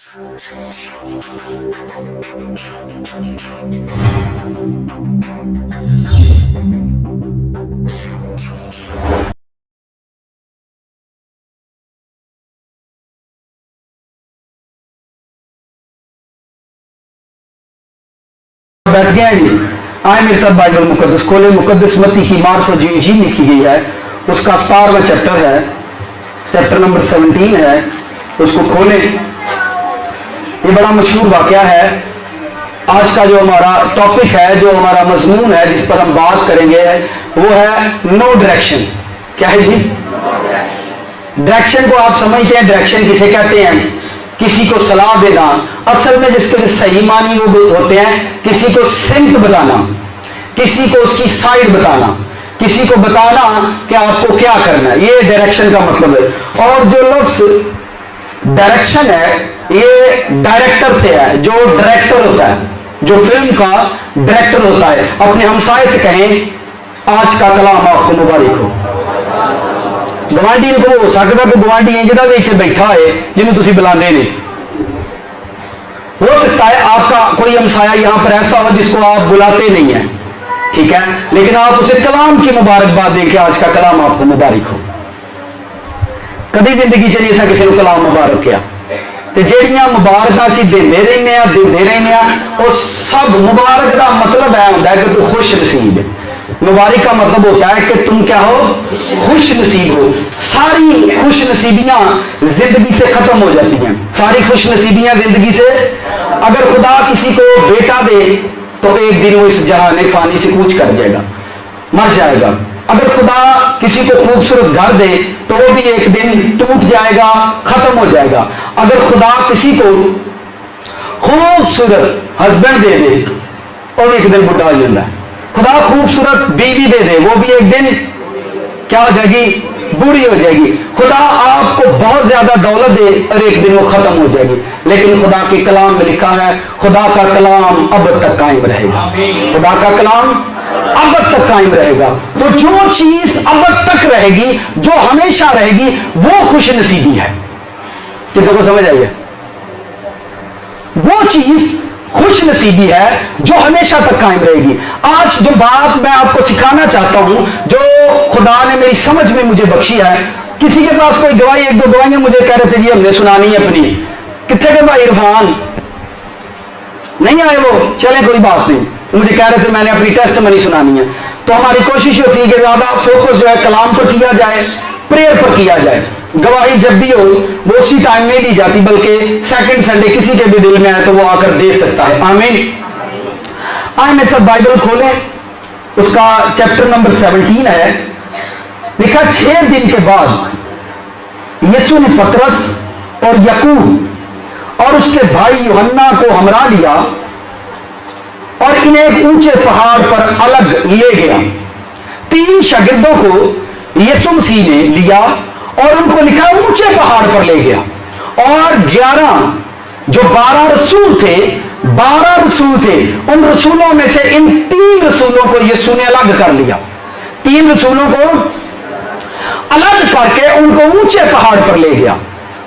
बैठ गया जी। आए मेरे साथ बाइबल मुकद्दस खोले। मुकद्दस मत्ती की मार्फत जो इंजील लिखी गई है उसका 17वां चैप्टर है, चैप्टर नंबर 17 है, उसको खोलें। ये बड़ा मशहूर वाकया है। आज का जो हमारा टॉपिक है, जो हमारा मजमून है, जिस पर हम बात करेंगे, वो है नो डायरेक्शन। क्या है जी? डायरेक्शन को आप समझते हैं, डायरेक्शन किसे कहते हैं? किसी को सलाह देना। असल में जिसके जो सही मानी वो होते हैं, किसी को सिमत बताना, किसी को उसकी साइड बताना, किसी को बताना कि आपको क्या करना है। ये डायरेक्शन का मतलब है। और जो लफ्ज डायरेक्शन है ये डायरेक्टर से है, जो डायरेक्टर होता है, जो फिल्म का डायरेक्टर होता है। अपने हमसाए से कहें आज का कलाम आपको मुबारक हो। गवांडी को हो सकता कि गवांडी इंजदा भी इतने बैठा है जिन्हें तुम बुलाते नहीं। हो सकता है आपका कोई हमसाया यहां पर ऐसा हो जिसको आप बुलाते नहीं है, ठीक है, लेकिन आप उसे कलाम की मुबारकबाद दें कि आज का कलाम आपको मुबारक हो। कभी जिंदगी च ऐसा किसी को कलाम मुबारक किया तो जड़ियां मुबारक असी देते रहने और सब मुबारक का मतलब है होता है कि तू खुश नसीब है। मुबारक का मतलब होता है कि तुम क्या हो? खुश नसीब हो। सारी खुश नसीबियां जिंदगी से खत्म हो जाती हैं। सारी खुश नसीबियां जिंदगी से, अगर खुदा किसी को बेटा दे तो एक दिन वो इस जहाने फानी से कूच कर जाएगा, मर जाएगा। अगर खुदा किसी को खूबसूरत घर दे तो वो भी एक दिन टूट जाएगा, खत्म हो जाएगा। अगर खुदा किसी को खूबसूरत हस्बैंड दे दे और एक दिन बुढ़ा हो जाता है। खुदा खूबसूरत बीवी दे दे, वो भी एक दिन क्या हो जाएगी? बूढ़ी हो जाएगी। खुदा आपको बहुत ज्यादा दौलत दे और एक दिन वो खत्म हो जाएगी। लेकिन खुदा के कलाम में लिखा है खुदा का कलाम अब तक कायम रहेगा। खुदा का कलाम अब तक कायम रहेगा। तो जो चीज अब तक रहेगी, जो हमेशा रहेगी, वो खुश नसीबी है। कितने को समझ आई है? वो चीज खुश नसीबी है जो हमेशा तक कायम रहेगी। आज जो बात मैं आपको सिखाना चाहता हूं, जो खुदा ने मेरी समझ में मुझे बख्शी है, किसी के पास कोई गवाही, एक दो गवाहियां मुझे कह रहे थे जी हमने सुनानी है अपनी। कितने के भाई इरफान नहीं आए? वो चले कोई बात नहीं, मुझे कह रहे थे मैंने अपनी टेस्ट मनी सुनानी है। तो हमारी कोशिश होती है कि ज्यादा फोकस जो है कलाम पर किया जाए, प्रेयर पर किया जाए। गवाही जब भी हो वो उसी टाइम में ली जाती, बल्कि सेकंड संडे किसी के भी दिल में आए तो वो आकर दे सकता है। आमीन। आए मेरे साथ बाइबल खोलें, उसका चैप्टर नंबर 17 है। लिखा 6 दिन के बाद यीशु ने पतरस और याकूब और उसके भाई यूहन्ना को हमरा लिया और इन्हें एक ऊंचे पहाड़ पर अलग ले गया। 3 शागिर्दों को यीशु मसीह ने लिया और उनको लिखा ऊंचे पहाड़ पर ले गया। और 11 जो 12 रसूल थे, 12 रसूल थे, उन रसूलों में से इन 3 रसूलों को यीशु ने अलग कर लिया। 3 रसूलों को अलग करके उनको ऊंचे पहाड़ पर ले गया।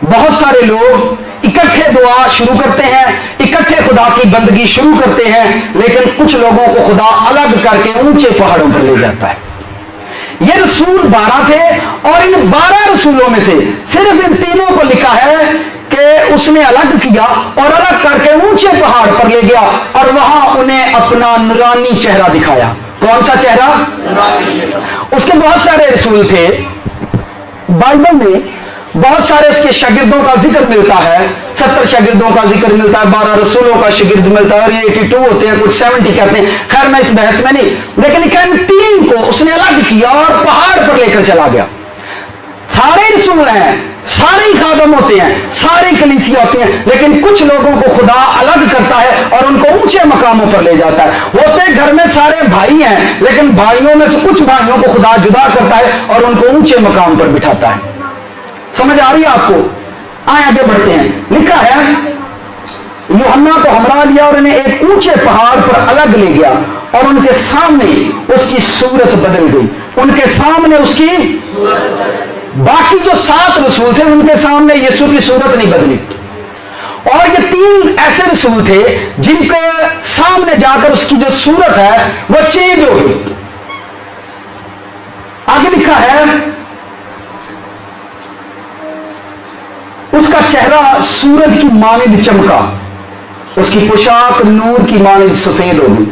बहुत सारे लोग इकट्ठे दुआ शुरू करते हैं, इकट्ठे खुदा की बंदगी शुरू करते हैं, लेकिन कुछ लोगों को खुदा अलग करके ऊंचे पहाड़ों पर ले जाता है। ये रसूल 12 थे और इन 12 रसूलों में से सिर्फ इन 3 को लिखा है कि उसने अलग किया और अलग करके ऊंचे पहाड़ पर ले गया और वहां उन्हें अपना नूरानी चेहरा दिखाया। कौन सा चेहरा? उसके बहुत सारे रसूल थे। बाइबल में बहुत सारे उसके शागिर्दों का जिक्र मिलता है। 70 शागिर्दों का जिक्र मिलता है, 12 रसूलों का शागिर्द मिलता है, और ये 82 होते हैं, कुछ 70 कहते हैं। खैर मैं इस बहस में नहीं, लेकिन इन 3 को उसने अलग किया और पहाड़ पर लेकर चला गया। सारे रसूल हैं, सारे खादम होते हैं, सारी कलीसिया होती हैं, लेकिन कुछ लोगों को खुदा अलग करता है और उनको ऊंचे मकामों पर ले जाता है। होते घर में सारे भाई हैं, लेकिन भाइयों में से कुछ भाइयों को खुदा जुदा करता है और उनको ऊंचे मकाम पर बिठाता है। समझ आ रही है आपको? आए आगे बढ़ते हैं। लिखा है यूहन्ना को हमरा लिया और इन्हें एक ऊंचे पहाड़ पर अलग ले गया और उनके सामने उसकी सूरत बदल गई। उनके सामने उसकी, बाकी जो 7 रसूल थे उनके सामने यीशु की सूरत नहीं बदली। और ये 3 ऐसे रसूल थे जिनके सामने जाकर उसकी जो सूरत है वह चेंज हो गई। आगे लिखा है उसका चेहरा सूरज की मानिंद चमका, उसकी पोशाक नूर की मानिंद सफेद होगी।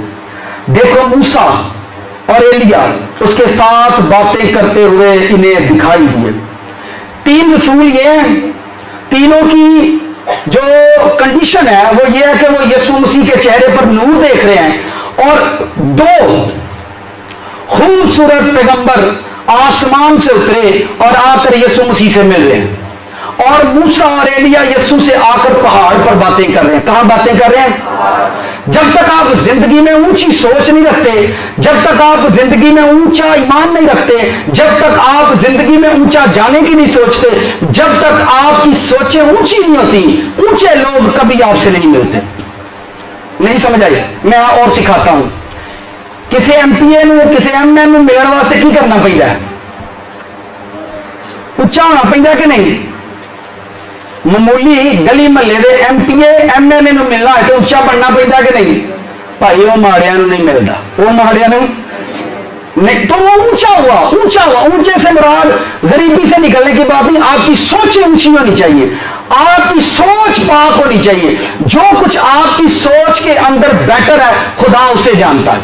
देखो मूसा और एलिया उसके साथ बातें करते हुए इन्हें दिखाई दिए। 3 रसूल ये हैं, तीनों की जो कंडीशन है वो ये है कि वो यीशु मसीह के चेहरे पर नूर देख रहे हैं और 2 खूबसूरत पैगंबर आसमान से उतरे और आकर यीशु मसीह से मिल रहे हैं। और मूसा और एलिया यीशु से आकर पहाड़ पर बातें कर रहे हैं। कहां बातें कर रहे हैं? जब तक आप जिंदगी में ऊंची सोच नहीं रखते, जब तक आप जिंदगी में ऊंचा ईमान नहीं रखते, जब तक आप जिंदगी में ऊंचा जाने की नहीं सोचते, जब तक आपकी सोचें ऊंची नहीं होती, ऊंचे लोग कभी आपसे नहीं मिलते। नहीं समझ आई? मैं और सिखाता हूं। किसी एमपीए किसी एमए में मिलने वास्ते की करना पैदा है? उच्चा होना पैदा कि नहीं? मामूली गली महल्ले के एमपीए एमएलए को मिलना है तो उच्चा बनना पैदा कि नहीं? भाई वो माड़िया नहीं मिलता, वो माड़िया नहीं, तो वो ऊंचा हुआ, ऊंचा हुआ। ऊंचे से मुराद गरीबी से निकलने की बात नहीं, आपकी सोच ऊंची होनी चाहिए, आपकी सोच पाक होनी चाहिए। जो कुछ आपकी सोच के अंदर बेटर है खुदा उसे जानता है,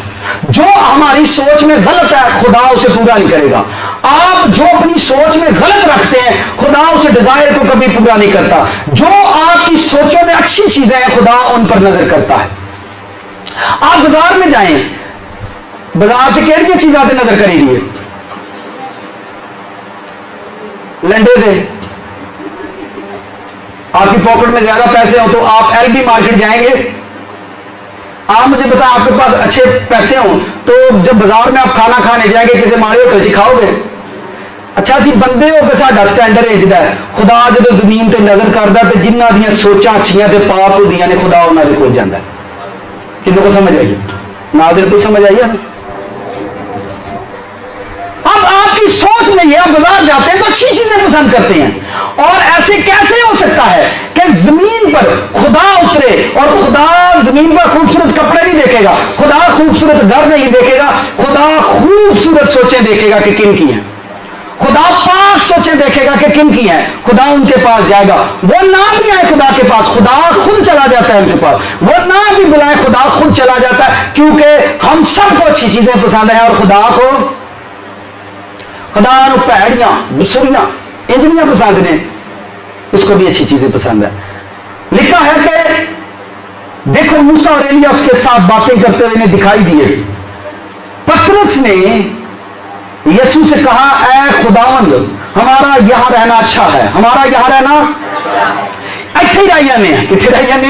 जो हमारी सोच में गलत है खुदा उसे पूरा नहीं करेगा। आप जो अपनी सोच में गलत रखते हैं खुदा उस डिजायर को कभी पूरा नहीं करता। जो आपकी सोचों में अच्छी चीजें हैं खुदा उन पर नजर करता है। आप बाजार में जाएं, बाजार से केड़ी चीज आते नजर करेगी? लंडे से आपकी पॉकेट में ज्यादा पैसे हो तो आप एलबी मार्केट जाएंगे। आप मुझे बताएं, आपके पास अच्छे पैसे हो तो जब बाजार में आप खाना खाने जाएंगे किसी माड़े होटल च खाओगे? अच्छा सी बंदे हो कि साडा स्टैंडर्ड इजदा है। खुदा जो जमीन पर नजर करता तो जिन्हों दी सोचा अच्छियां ते पाक होंदियां ने खुदा उन्होंने कोल जाता है। किसी को समझ आई? ना दिल को समझ आई है? अब आपकी सोच में ये, आप बाजार जाते हैं तो अच्छी चीजें पसंद करते हैं। और ऐसे कैसे हो सकता है कि जमीन पर खुदा उतरे और खुदा जमीन पर खूबसूरत कपड़े नहीं देखेगा, खुदा खूबसूरत घर नहीं देखेगा, खुदा खूबसूरत सोचें देखेगा कि किन की हैं, खुदा पाक सोचें देखेगा कि किन की हैं, खुदा उनके पास जाएगा। वो ना भी आए खुदा के पास, खुदा खुद चला जाता है उनके पास। वो ना भी बुलाए खुदा खुद चला जाता है, क्योंकि हम सबको अच्छी चीजें पसंद है और खुदा को भैड़ियां बिसुरियां इंजनियां पसंद ने, उसको भी अच्छी चीजें पसंद है। लिखा है कि देखो मूसा और एलिया उसके साथ बातें करते हुए दिखाई दिए। पतरस ने यीशु से कहा, ऐ खुदावंद हमारा यहां रहना अच्छा है, हमारा यहां रहना इत्थे ही रह जाने, कित्थे रह जाने?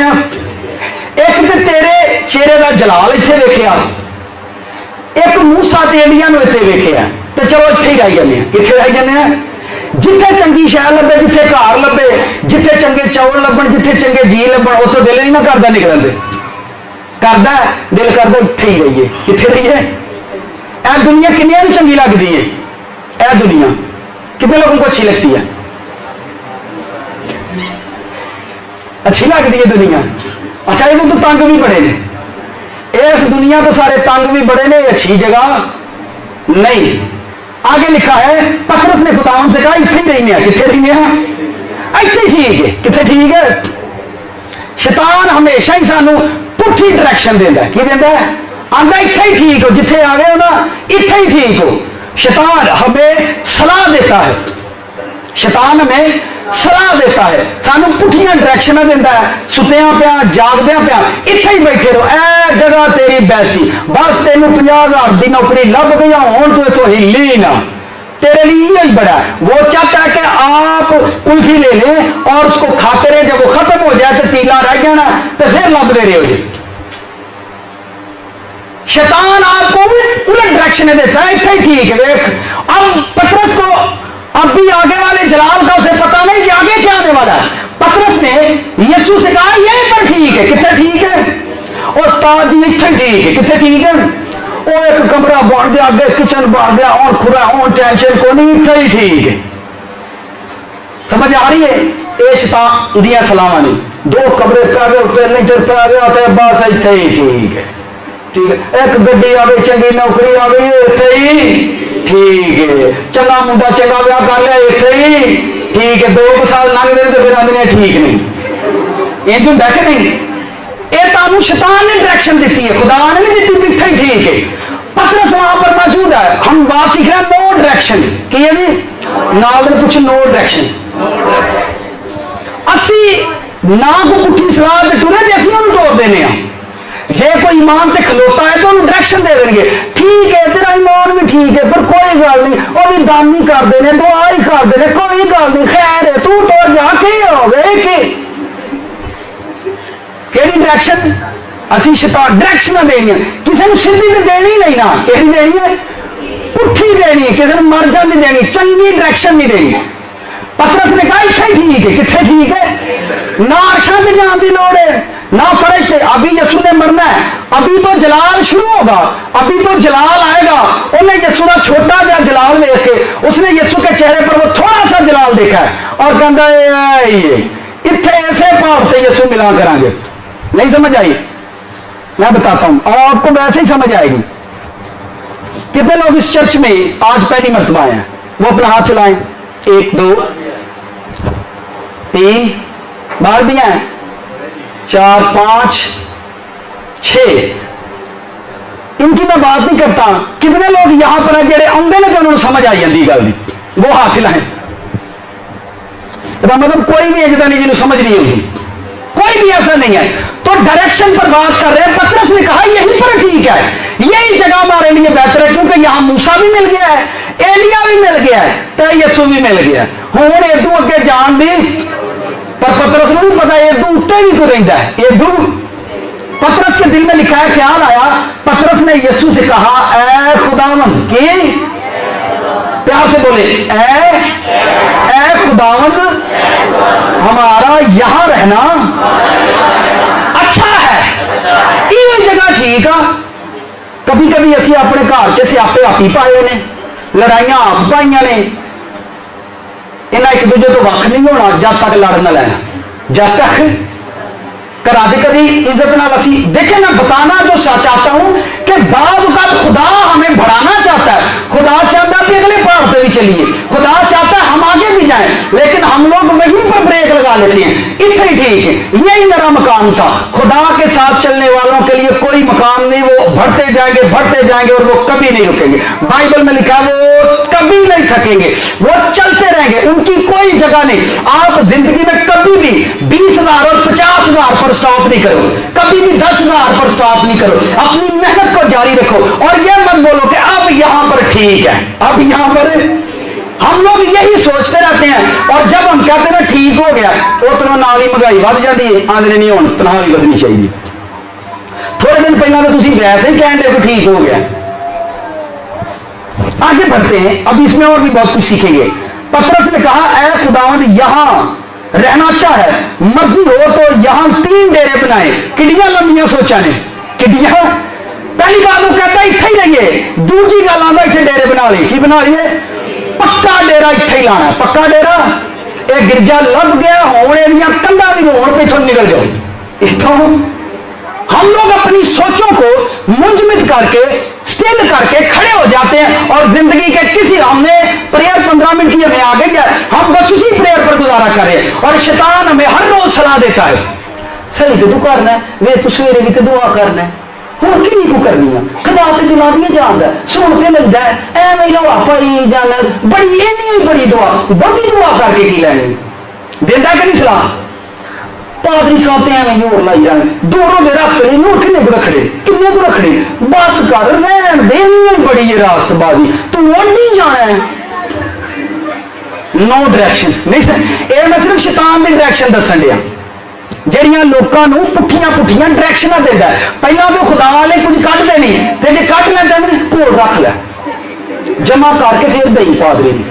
एक तो तेरे चेहरे का जलाल इत्थे वेखिया, एक मूसा ते एलिया नूं इत्थे वेखिया, तो चलो इत्थे ही रह जाने। कित्थे रह जाने? जिथे चंगी शह लभे, जिथे घर लभे, जिथे चंगे चौल लभण, जिथे चंगे जी लभण, उस दिल नहीं ना करदा निकलण दे, करदा दिल करदा इत्थे ही रहिए। कित्थे रहिए? ऐ दुनिया किन्ने नूं चंगी लगदी है? ऐ दुनिया कितने लोगों को अच्छी लगती है? अच्छी लगती है दुनिया। अच्छा ये तो तंग भी बड़े ने, इस दुनिया तो सारे तंग भी बड़े ने, अच्छी जगह नहीं। आगे लिखा है पतरस ने खुदावन से कहा, इत्थे रहने हैं। कित्थे रहने हैं? इत्थे ठीक है। कित्थे ठीक है? शैतान हमेशा ही सानू पुठी डायरेक्शन देता है। की देता है? आंदा इत्थे ही ठीक हो, जिथे आ गए हो ना इत्थे ही ठीक हो। शैतान हमें सलाह देता है, शैतान हमें सलाह देता है, सानू पुठियां डायरेक्शन देता है, सुत्या पिया जागद्या पिया इत्थे ही बैठे रहो, ऐ जगह तेरी बैसी, बस तेन 50,000 की नौकरी लभ गई हुण तू इथों हिली ना, तेरे लिए यही बड़ा है। वो चाहता है कि आप कुल्फी ले लें और उसको खाते रहे, जब वो खत्म हो जाए तो तीला रह जाना तो फिर लभते रहे हो। शैतान आपको उलट डायरेक्शन देता है, इतना ही ठीक है। देख अब पतरस को अब भी आगे वाले जलाल का उसे पता नहीं कि आगे क्या आने वाला है। पतरस ने यीशु से कहा यहीं पर ठीक है। कितने ठीक है? और उस्ताद जी इतने ठीक है। कितने ठीक है? वो एक कमरा बन गया, आगे किचन बन गया, और खुरा और टेंशन को नहीं, इतना ही ठीक है। समझ आ रही है? ये शैतान दिया सलामा नहीं। 2 कमरे पै गए, उत्ते लीटर पै गया, तो बस इत्थे ही ठीक है, ठीक है। एक गड्डी आ गई, चंगी नौकरी आ गई, इत्थे ही ठीक है। चंगा मुंडा चंगा ब्याह कर लिया, इत्थे ही ठीक है। 2 साल लंघ गए तो फिर आदमी ठीक नहीं। इंज हुंदा कि नहीं? ये तुहानू शैतान ने डायरेक्शन दी है, खुदा ने नहीं दी, इत्थे ही ठीक है। पतरस वहां पर मौजूद है। हम बात सीख रहे हैं नो डायरेक्शन की है जी, नाल दे कुछ नो डायरेक्शन। असी ना को पुठी सलाह ते टुरे जे असी उन्हें तोड़ देने आ। जे कोई ईमान ते खलोता है तो उन्हें डायरेक्शन दे देंगे, ठीक है तेरा ईमान भी ठीक है, पर कोई गल नहीं, वो भी दानी कर देने, दुआ ही कर देने, कोई गल नहीं, खैर है, तू तो जाके हो गए कि डायरेक्शन असी शैतान डायरेक्शन देनी है। किसी को सीधी तो देनी नहीं ना, केड़ी देनी है? पुठी देनी है। किसी को मर जाने देनी, चंगी डायरेक्शन नहीं देनी। पतरस ने कहा इत्थे ठीक है, कित्थे ठीक है? ना अर्शा से जाने की लोड़ है, ना फर्श है। अभी यसू ने मरना है, अभी तो जलाल शुरू होगा, अभी तो जलाल आएगा। उन्हें यसू का छोटा सा जलाल देख के उसने यसू के चेहरे पर वो थोड़ा सा जलाल देखा है और कहता है इत्थे ऐसे भाव से यसू मिला करांगे। नहीं समझ आई? मैं बताता हूं और आपको वैसे ही समझ आएगी। कितने लोग इस चर्च में आज पहली मर्तबा आए हैं? वो अपना हाथ चलाएं। 1 2 3 बाहर भी हैं, 4 5 6। इनकी मैं बात नहीं करता। कितने लोग यहां पर हैं जेड़े आंदे ने तो उन्होंने समझ आई जाती गल दी? वो हाथ चलाएं। मतलब कोई भी अजदा नहीं जिन्हें समझ नहीं होगी, कोई भी ऐसा नहीं है। तो डायरेक्शन पर बात कर रहे हैं। पतरस ने कहा यहीं पर ठीक है, यही जगह हमारे लिए बेहतर है, क्योंकि यहां मूसा भी मिल गया है, एलिया भी मिल गया है, तो यसू भी मिल गया। हुण एदू अगे जान दी, पर पतरस को नहीं पता एदू उत्ते भी कोई रहिंदा है। एदू पतरस के दिल में लिखा है, ख्याल आया, पतरस ने यसू से कहा ऐ खुदावंद की, प्यार से बोले ऐ खुदावंद, हमारा यहां रहना अच्छा है, ये जगह ठीक है। कभी कभी असी अपने घर च स्यापे आप ही पाए ने, लड़ाइयां आप पाइया ने, इन्हें एक दूजे तो वख नहीं होना जब तक लड़ न लेना, जब तक करा दे कभी इज्जत ना असी देखे। मैं बताना जो चाहता हूं कि बाद का खुदा हमें बढ़ाना चाहता है। खुदा चाहता है कि अगले पहाड़ पे भी चलिए, खुदा चाहता है हम आगे भी जाएं, लेकिन हम लोग वहीं पर ब्रेक लगा लेते हैं। इतना ही ठीक है, यही मेरा मकाम था। खुदा के साथ चलने वालों के लिए कोई मकाम नहीं, वो बढ़ते जाएंगे और वो कभी नहीं रुकेंगे। बाइबल में लिखा है वो कभी नहीं थकेंगे, वो चलते रहेंगे, उनकी कोई जगह नहीं। आप जिंदगी में कभी भी 20,000 और 50,000 पर स्टॉप नहीं करो, कभी भी 10,000 पर स्टॉप नहीं करो। अपनी मेहनत को जारी रखो और यह मत बोलो कि अब यहां पर ठीक है, अब यहां पर। हम लोग यही सोचते रहते हैं और जब हम कहते हैं ठीक हो गया, उतना नाल ही महंगाई बढ़ जाती है। आंदे नहीं होनी, तनख्वाह भी बढ़नी चाहिए। थोड़े दिन पहला तो तुम वैसे ही कहते हो ठीक हो गया। आगे बढ़ते हैं, अब इसमें और भी बहुत कुछ सीखेंगे। पतरस ने कहा ऐ खुदावंद यहां रहना अच्छा है, मर्जी हो तो यहां 3 डेरे बनाए। किड्डियां लंबियां सोचा ने, किड्डियां। पहली बात वो कहता इत्थे ही रहिए, दूसरी गल आंदा इत्थे डेरे बना लिए। की बना लिए? पक्का डेरा इत्थे ही लाना, पक्का डेरा। एक गिरजा लभ गया, हुण एदियां कंधां भी होण पिछों निकल जाओ इत्थों। हम लोग अपनी सोचों को मुंजमद करके स्टिल करके खड़े हो जाते हैं और जिंदगी के किसी, हमने प्रेयर 15 मिनट की हमें आ गई है, हम बस उसी प्रेयर पर गुजारा कर रहे हैं और शैतान हमें हर रोज सलाह देता है सही तो तू करना है, वे तू सवेरे भी तो दुआ करना है, होर की को करनी है, खुदा से दिला दिए जाता है, सुनते लगता है एवं रौला पाई जाना, बड़ी इन्नी बड़ी दुआ, बड़ी दुआ करके की लैनी देता कि नहीं सलाह। पादरी साहब एवं जोर लाई जाए, दोनों दे रख ले, नोट किन्ने को रखड़े, किन्ने को रखड़े, बस कर रहन दे, बड़ी ये रास्तबाजी, तू ओढ़ी जाना है। नो डायरेक्शन नहीं, ये मैं सिर्फ शैतान की डायरेक्शन दसन दिया ਜਿਹੜੀਆਂ ਲੋਕਾਂ ਨੂੰ ਪੁੱਠੀਆਂ ਪੁੱਠੀਆਂ ਡਾਇਰੈਕਸ਼ਨਾਂ ਦਿੰਦਾ। ਪਹਿਲਾਂ तो खुदा वाले कुछ ਕੱਢਦੇ नहीं, ਤੇ ਜੇ ਕੱਢ ਲੈਂਦੇ ਨੇ ਭੋਲ ਰੱਖ ਲੈ, ਜਮਾ ਕਰਕੇ ਫਿਰ ਦਈ ਪਾਦਰੀ ਨੂੰ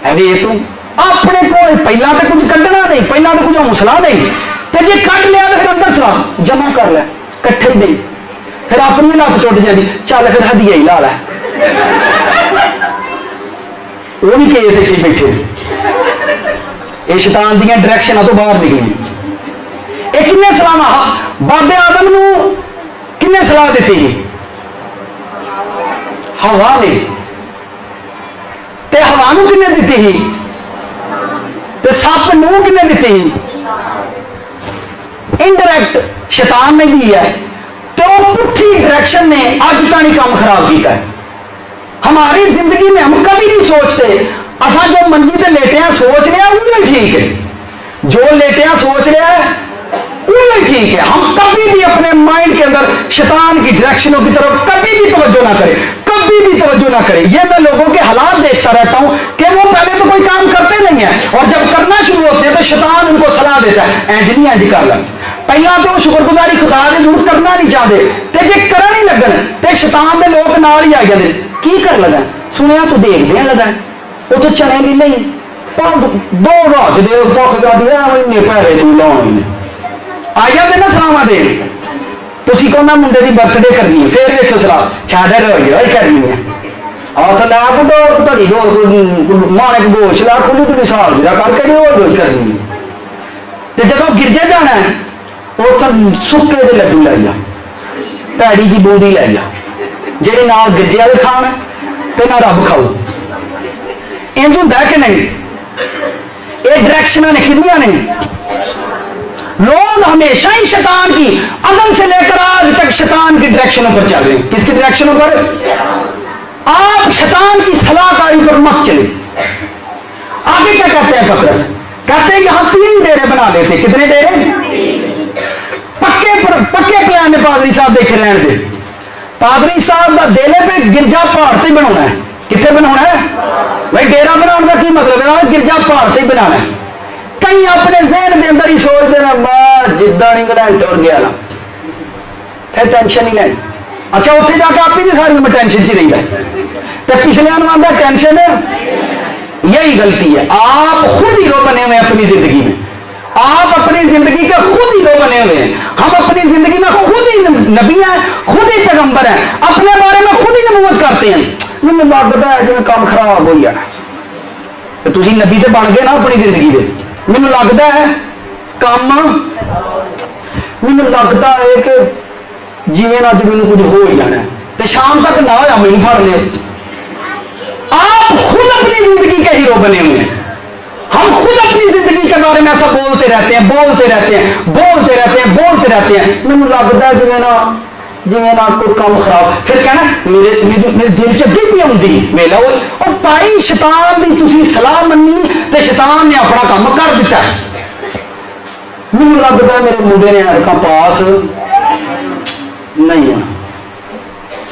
ਐਵੇਂ ਤੂੰ ਆਪਣੇ ਕੋਲ ਪਹਿਲਾਂ ਤੇ ਕੁਝ ਕੱਢਣਾ ਨਹੀਂ, ਪਹਿਲਾਂ ਤੇ ਕੁਝ ਹੌਸਲਾ ਨਹੀਂ, ਤੇ ਜੇ ਕੱਢ ਲਿਆ ਤੇ ਫਿਰ ਅੰਦਰ ਸਲਾ ਜਮਾ ਕਰ ਲੈ, ਇਕੱਠੇ ਹੀ ਦੇਈ, ਫਿਰ ਆਪਣੀ ਲੱਤ ਟੁੱਟ ਜਾਂਦੀ, ਚੱਲ ਫਿਰ ਹਦੀਆ ਹੀ ਲਾ ਲੈ। ਉਹ ਵੀ ਕੇਸ ਇੱਥੇ ਬੈਠੇ, ਇਹ ਸ਼ੈਤਾਨ ਦੀਆਂ ਡਾਇਰੈਕਸ਼ਨਾਂ ਤੋਂ ਬਾਹਰ ਨਿਕਲੀ। ये किन्ने सलाह, बाबे आदम नूं किन्ने सलाह दी? हवा ने। ते हवा नूं किन्ने दी? ते सप नूं किन्ने दी? इनडायरेक्ट शैतान ने दी है। तो पुठी डायरेक्शन ने अज तक काम खराब किया है। हमारी जिंदगी में हम कभी नहीं सोचते, असा जो मंजी से लेटे हैं सोच रहे हैं वही ठीक है, जो लेटे हैं सोच रहे हैं वही ठीक है। हम कभी भी अपने माइंड के अंदर शैतान की डायरेक्शनों की तरफ कभी भी तवज्जो ना करें, कभी भी तवज्जो ना करें। ये मैं लोगों के हालात देखता रहता हूं कि वो पहले तो कोई काम करते नहीं है और जब करना शुरू होते हैं तो शैतान उनको सलाह देता है इंज नहीं इंज कर ला। पहला तो शुक्रगुजारी खुदा की दूर करना नहीं चाहते, तो जे कर नहीं लगन तो शैतान के लोग नाल ही आ जाते, की कर लगा सुनिया तू देखने लगा वो तो चने भी नहीं दो रात दे भुख जाती इन्ने पैसे तू लाने आ जाते ना सलाह दे। तुम कहना मुंडे की बर्थडे करनी है, फिर देखो सलाह छाड़े रहो करनी है और ला बुढ़ो घड़ी मानक गोश ला खुली खुली साल भी करके और गोश करनी है। तो जब गिरजे जाना है उस सुके के लड्डू लै जा, भैड़ी जी बूंदी लै जा, जी ना गिरजे वाले खान तो ना रब खाओ। इंज होंगे कि नहीं? ये डायरेक्शन ने कितनिया ने लोग हमेशा ही शैतान की अदम से लेकर आज तक शैतान की डायरेक्शनों पर चल रहे हैं। किसकी डायरेक्शनों पर? आप शैतान की सलाहकारी पर मत चले। आगे क्या कहते हैं पतरस? कहते हैं कि हम 3 डेरे बना लेते। कितने डेरे? पक्के प्लान ने पादरी साहब देखे रहने दे। पादरी साहब का डेले पे गिरजा पहाड़ से बनाना है। कितने बनाना है भाई? डेरा बनाने का की मतलब है? गिरजा पहाड़ से बनाना है। कई अपने जहन के अंदर ही सोचते हैं मैं जिदा इंग्लैंड टुर गया ना फिर टेंशन नहीं लैनी। अच्छा उत्थे जाके आप ही सारी मैं टेंशन च रही है तो पिछले आंदा टेंशन यही गलती है। आप खुद हीरो बने हुए अपनी जिंदगी में, आप अपनी जिंदगी के खुद हीरो बने हुए हैं। हम अपनी जिंदगी में खुद ही नबी हैं, खुद ही पैगंबर हैं, अपने बारे में खुद ही नबूवत करते हैं। मैंने लगता है जिवें काम खराब हो जाना तो तुम नबी तो बन गए ना अपनी जिंदगी में। मैनू लगता है काम मैनू लगता है कि जिवें अज मैनू कुछ हो ही जाना तो शाम तक ना होया मैनू फड़ ले। आप खुद अपनी जिंदगी के हीरो बने हुए हैं। हम खुद अपनी जिंदगी के बारे में ऐसा बोलते रहते हैं, बोलते रहते हैं, बोलते रहते हैं, बोलते रहते हैं। मैनू लगता है जिवें ना कोई काम खराब, फिर कहना मेरे दिल च भी आती वेला और भाई शैतान की तुसी सलाह मनी तो शैतान ने अपना काम कर दिता है। मैनू लगता है मेरे मुंडे ने अरका पास नहीं होना।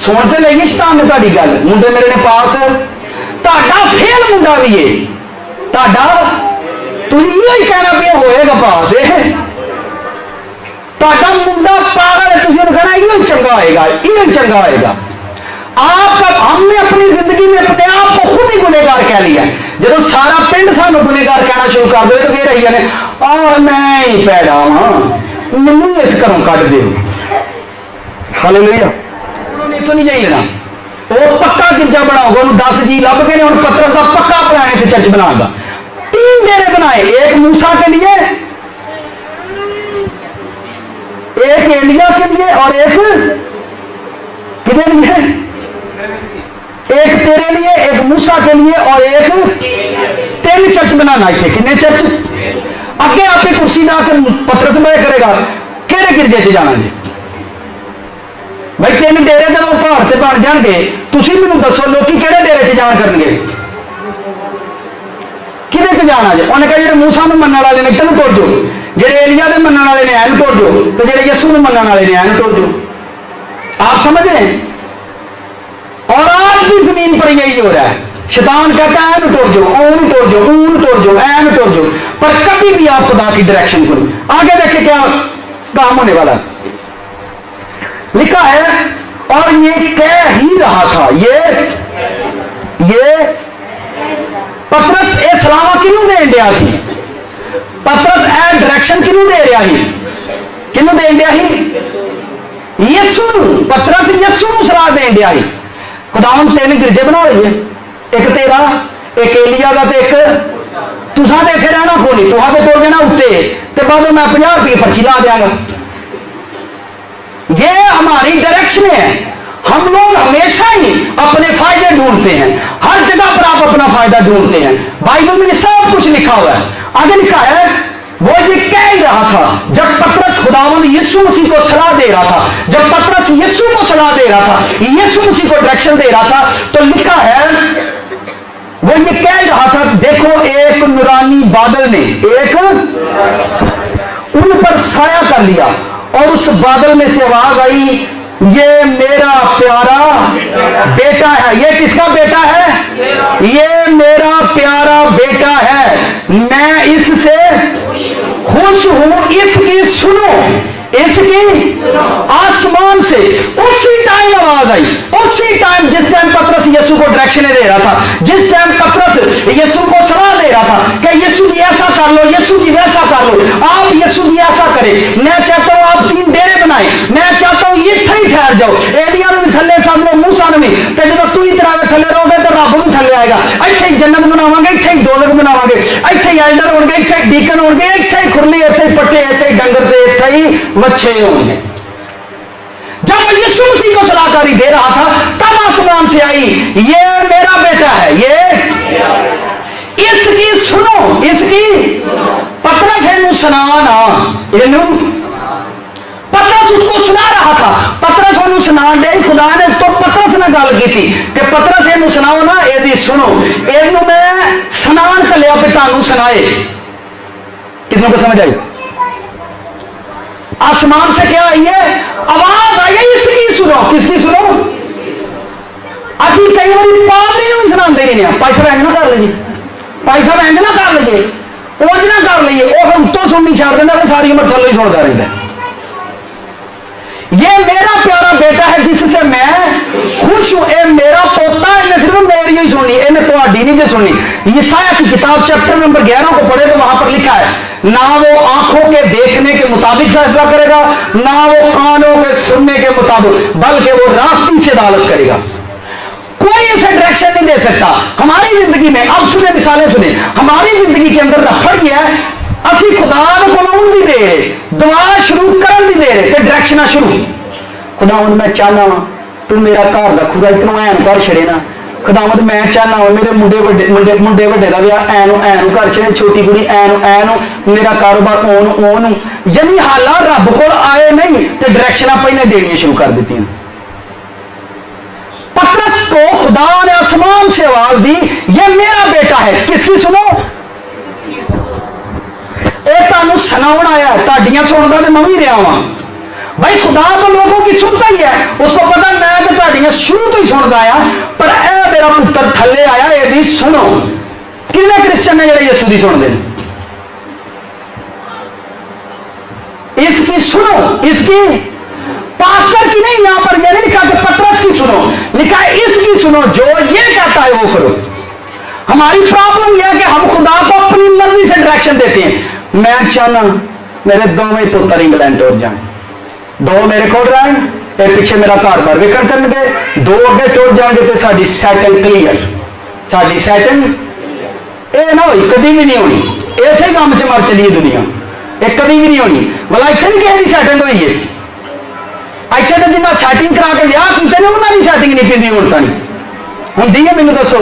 सुनते लगी शैतान ने साड़ी गल, मुंडे मेरे ने पास ताड़ा फेल मुंडा भी है ताड़ा तुम यही कहना भी होएगा पास ताड़ा मुंडा पागल है, तुम कहना ये चंगा होएगा, ये चंगा होएगा। आपका हमने अपनी जिंदगी में अपने आप को खुद ही गुनेगार कह लिया। जब सारा पिंड सानू गुनेगार कहना शुरू कर दे तो फिर आई जाने आ मैं ही पैड़ा हाँ मैनू इस घरों कट दे। हालेलुया। तो नहीं जाइए ना वो पक्का गिरजा बनाओगे, 10 जी लभ गए हम पतरस का पक्का प्लान है चर्च बनाने का। 3 डेरे बनाए, एक मूसा के लिए, एक एलिया के लिए और एक किसके लिए? एक तेरे लिए, एक मूसा के लिए और एक 3 चर्च बनाना है। कितने चर्च? अगे आपकी कुर्सी में आकर पतरस में करेगा केड़े गिरजे से जाना जी भाई? 3 डेरे जब पहाड़ से बन जाएंगे तुम मैनू दसो लोग किहड़े डेरे से जान करनगे? किहदे जाना जे? उन्हें कहा जो मूसा नूं मनण वाले ने इधर टुर जाओ, जो एलिया के मनण वाले ने ऐन टुर जाओ, तो जो यसू नूं मनण वाले ने ऐन टुर जाओ। आप समझ रहे हैं? और आज भी जमीन पर यही हो रहा है। शैतान कहता है ऐन टुर जाओ, ऊन टुर जाओ, ऊन टुर जाओ, ऐन टुर जाओ, पर कभी भी आप खुदा की डायरेक्शन करो। आगे देखिए क्या काम होने वाला लिखा है। और ये कह ही रहा था, ये पतरस ए सलाह किनू देन दिया सी? पतरस ए डायरेक्शन किनू दे रहा ही? किनू देन दिया ही? यीशु। पतरस यीशु नूं सलाह देन दिया ही। खुदावन 3 गिरजे बना रही है, एक तेरा, एक एलिया का, एक तुसा तो इतने रहना को नहीं, तुहा तो तोड़ देना उत्ते, तो बाद मैं 50 रुपये पर्ची ला देंगा। ये हमारी डायरेक्शन है। हम लोग हमेशा ही अपने फायदे ढूंढते हैं, हर जगह पर आप अपना फायदा ढूंढते हैं। बाइबल में सब कुछ लिखा हुआ है। आगे लिखा है, वो ये कह ही रहा था जब पतरस खुदावंद यीशु मसीह को सलाह दे रहा था, जब पतरस यीशु को सलाह दे रहा था, यीशु मसीह को डायरेक्शन दे रहा था, तो लिखा है वो ये कह रहा था, देखो एक नूरानी बादल ने एक उन पर साया कर लिया और उस बादल में से आवाज आई, ये मेरा प्यारा बेटा है। ये किसका बेटा है? ये मेरा प्यारा बेटा है, मैं इससे खुश हूं, इसकी सुनो, इसकी। आसमान से उसी टाइम आवाज आई, उसी टाइम जिस टाइम पतरस यीशु को डायरेक्शन दे रहा था, जिस टाइम पतरस यीशु को सलाह दे रहा था कि यीशु जी ऐसा कर लो, यीशु जी वैसा कर लो, आप यीशु जी ऐसा करें, मैं चाहता हूं आप 3 डेरे बनाए, मैं चाहता हूं इत्थे ही ठहर जाओ, एलिया भी थले सब लो, मूसा ने भी, तो जो तू ही तरह थले रहोगे तो रब भी थले आएगा। इत्थे ही जन्नत बनावांगे, इत्थे ही दौलत बनावांगे, इत्थे ही एल्डर होंगे, इत्थे ही डीकन होंगे, इत्थे ही खुरली, इत्थे ही पट्टे, इत्थे ही डंगर, इत्थे ही बच्चे होंगे। जब वो यीशु मसीह को सलाहकारी दे रहा था, तब आसमान से आई, ये मेरा बेटा है, ये इसकी सुनो, इसकी। पतरस इन्हू सुनाना, इन्हू पतरस उसको सुना रहा था, पतरस उन्हें सुना दे, खुदा ने तो पतरस ने गल की थी कि पतरस इन्हू सुनाओ ना, यदि सुनो, इन्हू मैं सुनान कर लिया कि तुहानू सुनाए। कितनों को समझ आई? आसमान से क्या आई है? आवाज आई है, इसकी सुनो। किसकी सुनो? अभी कई बार पादरी भी सुना दे रहे हैं, पैसा बैंक ना कर लीजिए, पैसा बैंक ना कर लीजिए, ओज ना कर लीजिए, वो उत्तों सुननी छाड़ देना, सारी उम्र थल्ले ही सुनता रहता है। ये मेरा प्यारा बेटा है जिससे मैं खुश हूं, ये मेरा पोता है, इन्हें सिर्फ मेरी ही सुननी, इन्हें थोड़ी नहीं जो सुननी। यशायाह की किताब चैप्टर नंबर 11 को पढ़े तो वहां पर लिखा है, ना वो आंखों के देखने के मुताबिक फैसला करेगा, ना वो कानों के सुनने के मुताबिक, बल्कि वो रास्ते से अदालत करेगा। कोई ऐसा डायरेक्शन नहीं दे सकता हमारी जिंदगी में। अब सुने, मिसालें सुने, हमारी जिंदगी के अंदर रफड़ गया है, असी खुदा को भी दे रहे, दुआ शुरू कर भी दे रहे, डायरेक्शन शुरू। खुदावंद मैं चाहना तू मेरा घर का खुदा इतना ऐन कर छड़े ना, खुदावंद मैं चाहना मेरे मुंडे वड्डे का ब्याह ऐन कर छड़े, छोटी कुड़ी ऐन मेरा कारोबार ओन। यानी हालात रब को आए नहीं तो डायरेक्शन पहले देनी शुरू कर दी। पतरस को खुदा ने आसमान से आवाज दी, ये मेरा बेटा है, किसकी सुनो? तुहानू सुनाउण आया, तुहाडियां सुनदा ते मैं भी रहा वां। भाई खुदा तो लोगों की सुनता ही है, उसको पता मैं तो तुहाडियां शुरू तो ही सुनदा आया, पर ए मेरा पुत्र थल्ले आया, यदि सुनो। कितने क्रिश्चियन ने जिहड़े यीशु दी सुनदे ने? इसकी सुनो, इसकी। पास्टर की नहीं, यहां पर यह नहीं लिखा कि पतरस की सुनो, लिखा है इसकी सुनो, जो ये कहता है वो करो। हमारी प्रॉब्लम यह है कि हम खुदा को अपनी मर्जी से डायरेक्शन देते हैं। मैं चाहना मेरे दोवें पुत्र इंग्लैंड टुर जाए, 2 मेरे को रहन, एक पीछे मेरा घर बार विकण करनगे, 2 अगे टुर जाएंगे तो साडी सैटिंग क्लीयर, साडी सैटिंग ये ना होई, कभी भी नहीं होनी। ऐसे काम च मर चली दुनिया, ये कभी भी नहीं होनी। भला इतने भी किसी की सैटिंग हुई है? इतने तो जिन्हें सैटिंग करा के ब्याह किए ने उन्होंने सैटिंग नहीं पीती होता नहीं होंगी है। मैनू दसो,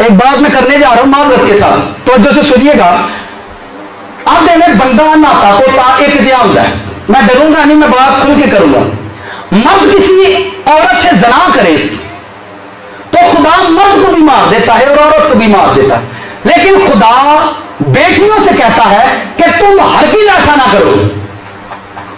एक बात मैं करने जा रहा हूं माजरत के साथ, तो जो से सुनिएगा। अब देने बंदा नाता पोता एक जिहा होता है, मैं डरूंगा नहीं, मैं बात खुल के करूंगा। मर्द किसी औरत से जना करे तो खुदा मर्द को भी मार देता है और औरत को भी मार देता है, लेकिन खुदा बेटियों से कहता है कि तुम हरगिज़ ऐसा ना करो।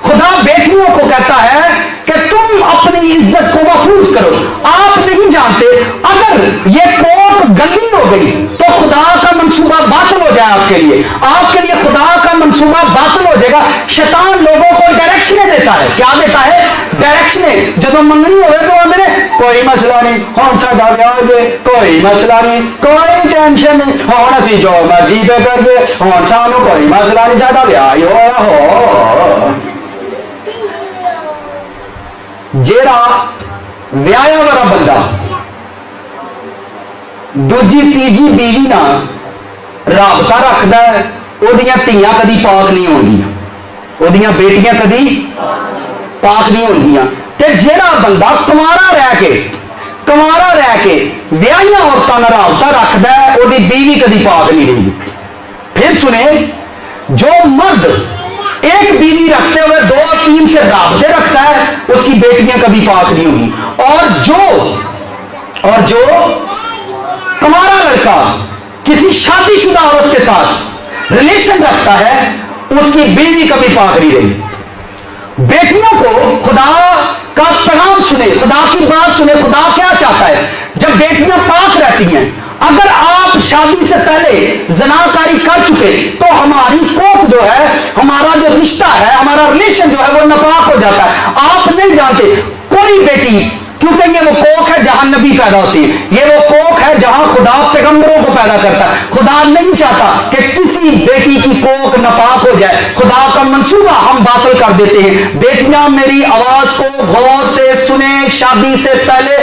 खुदा बेटियों को कहता है कि तुम अपनी इज्जत को महफूज करो। आप नहीं जानते, अगर ये कोर्ट गंदी हो गई तो खुदा का मंसूबा बातिल हो जाए आपके लिए खुदा का मंसूबा बातिल हो जाएगा। शैतान लोगों को डायरेक्शन देता है। क्या देता है? डायरेक्शन। जब मंगनी हो तो आंदे कोई मसला नहीं, हुण साडा ब्याह हो जाए, कोई मसला नहीं, कोई टेंशन नहीं, हुण असीं जो मर्जी पे करदे, हुण सानू कोई मसला नहीं, साडा ब्याह ही होया हो। जेड़ा व्याया वाला बंदा दूजी तीजी बीवी ना राबता रखता है, ओदियां धीआं कदी पाक नहीं होंदियां, ओदियां बेटियां कदी पाक नहीं होंदियां। ते जेड़ा बंदा कुंवारा रह के विआहियां औरतां नाल राबता रखता है, ओदी बीवी कदी पाक नहीं रही। फिर सुने, जो मर्द एक बीवी रखते हुए 2-3 से राबते रखता है, उसकी बेटियां कभी पाक नहीं होंगी। और जो कुंवारा लड़का किसी शादीशुदा औरत के साथ रिलेशन रखता है, उसकी बीवी कभी पाक नहीं रही। बेटियों को खुदा का पैगाम सुने, खुदा की बात सुने, खुदा क्या चाहता है। जब बेटियां पाक रहती हैं, अगर आप शादी से पहले ज़नाकारी कर चुके तो हमारी कोख जो है, हमारा जो रिश्ता है, हमारा रिलेशन जो है वो नापाक हो जाता है। आप नहीं जानते कोई बेटी, क्योंकि ये वो कोख है जहां नबी पैदा होती है, ये वो कोख है जहां खुदा पैगंबरों को पैदा करता है। खुदा नहीं चाहता कि किसी बेटी की कोख नापाक हो जाए। खुदा का मंसूबा हम बातिल कर देते हैं। बेटियां मेरी आवाज को गौर से सुने, शादी से पहले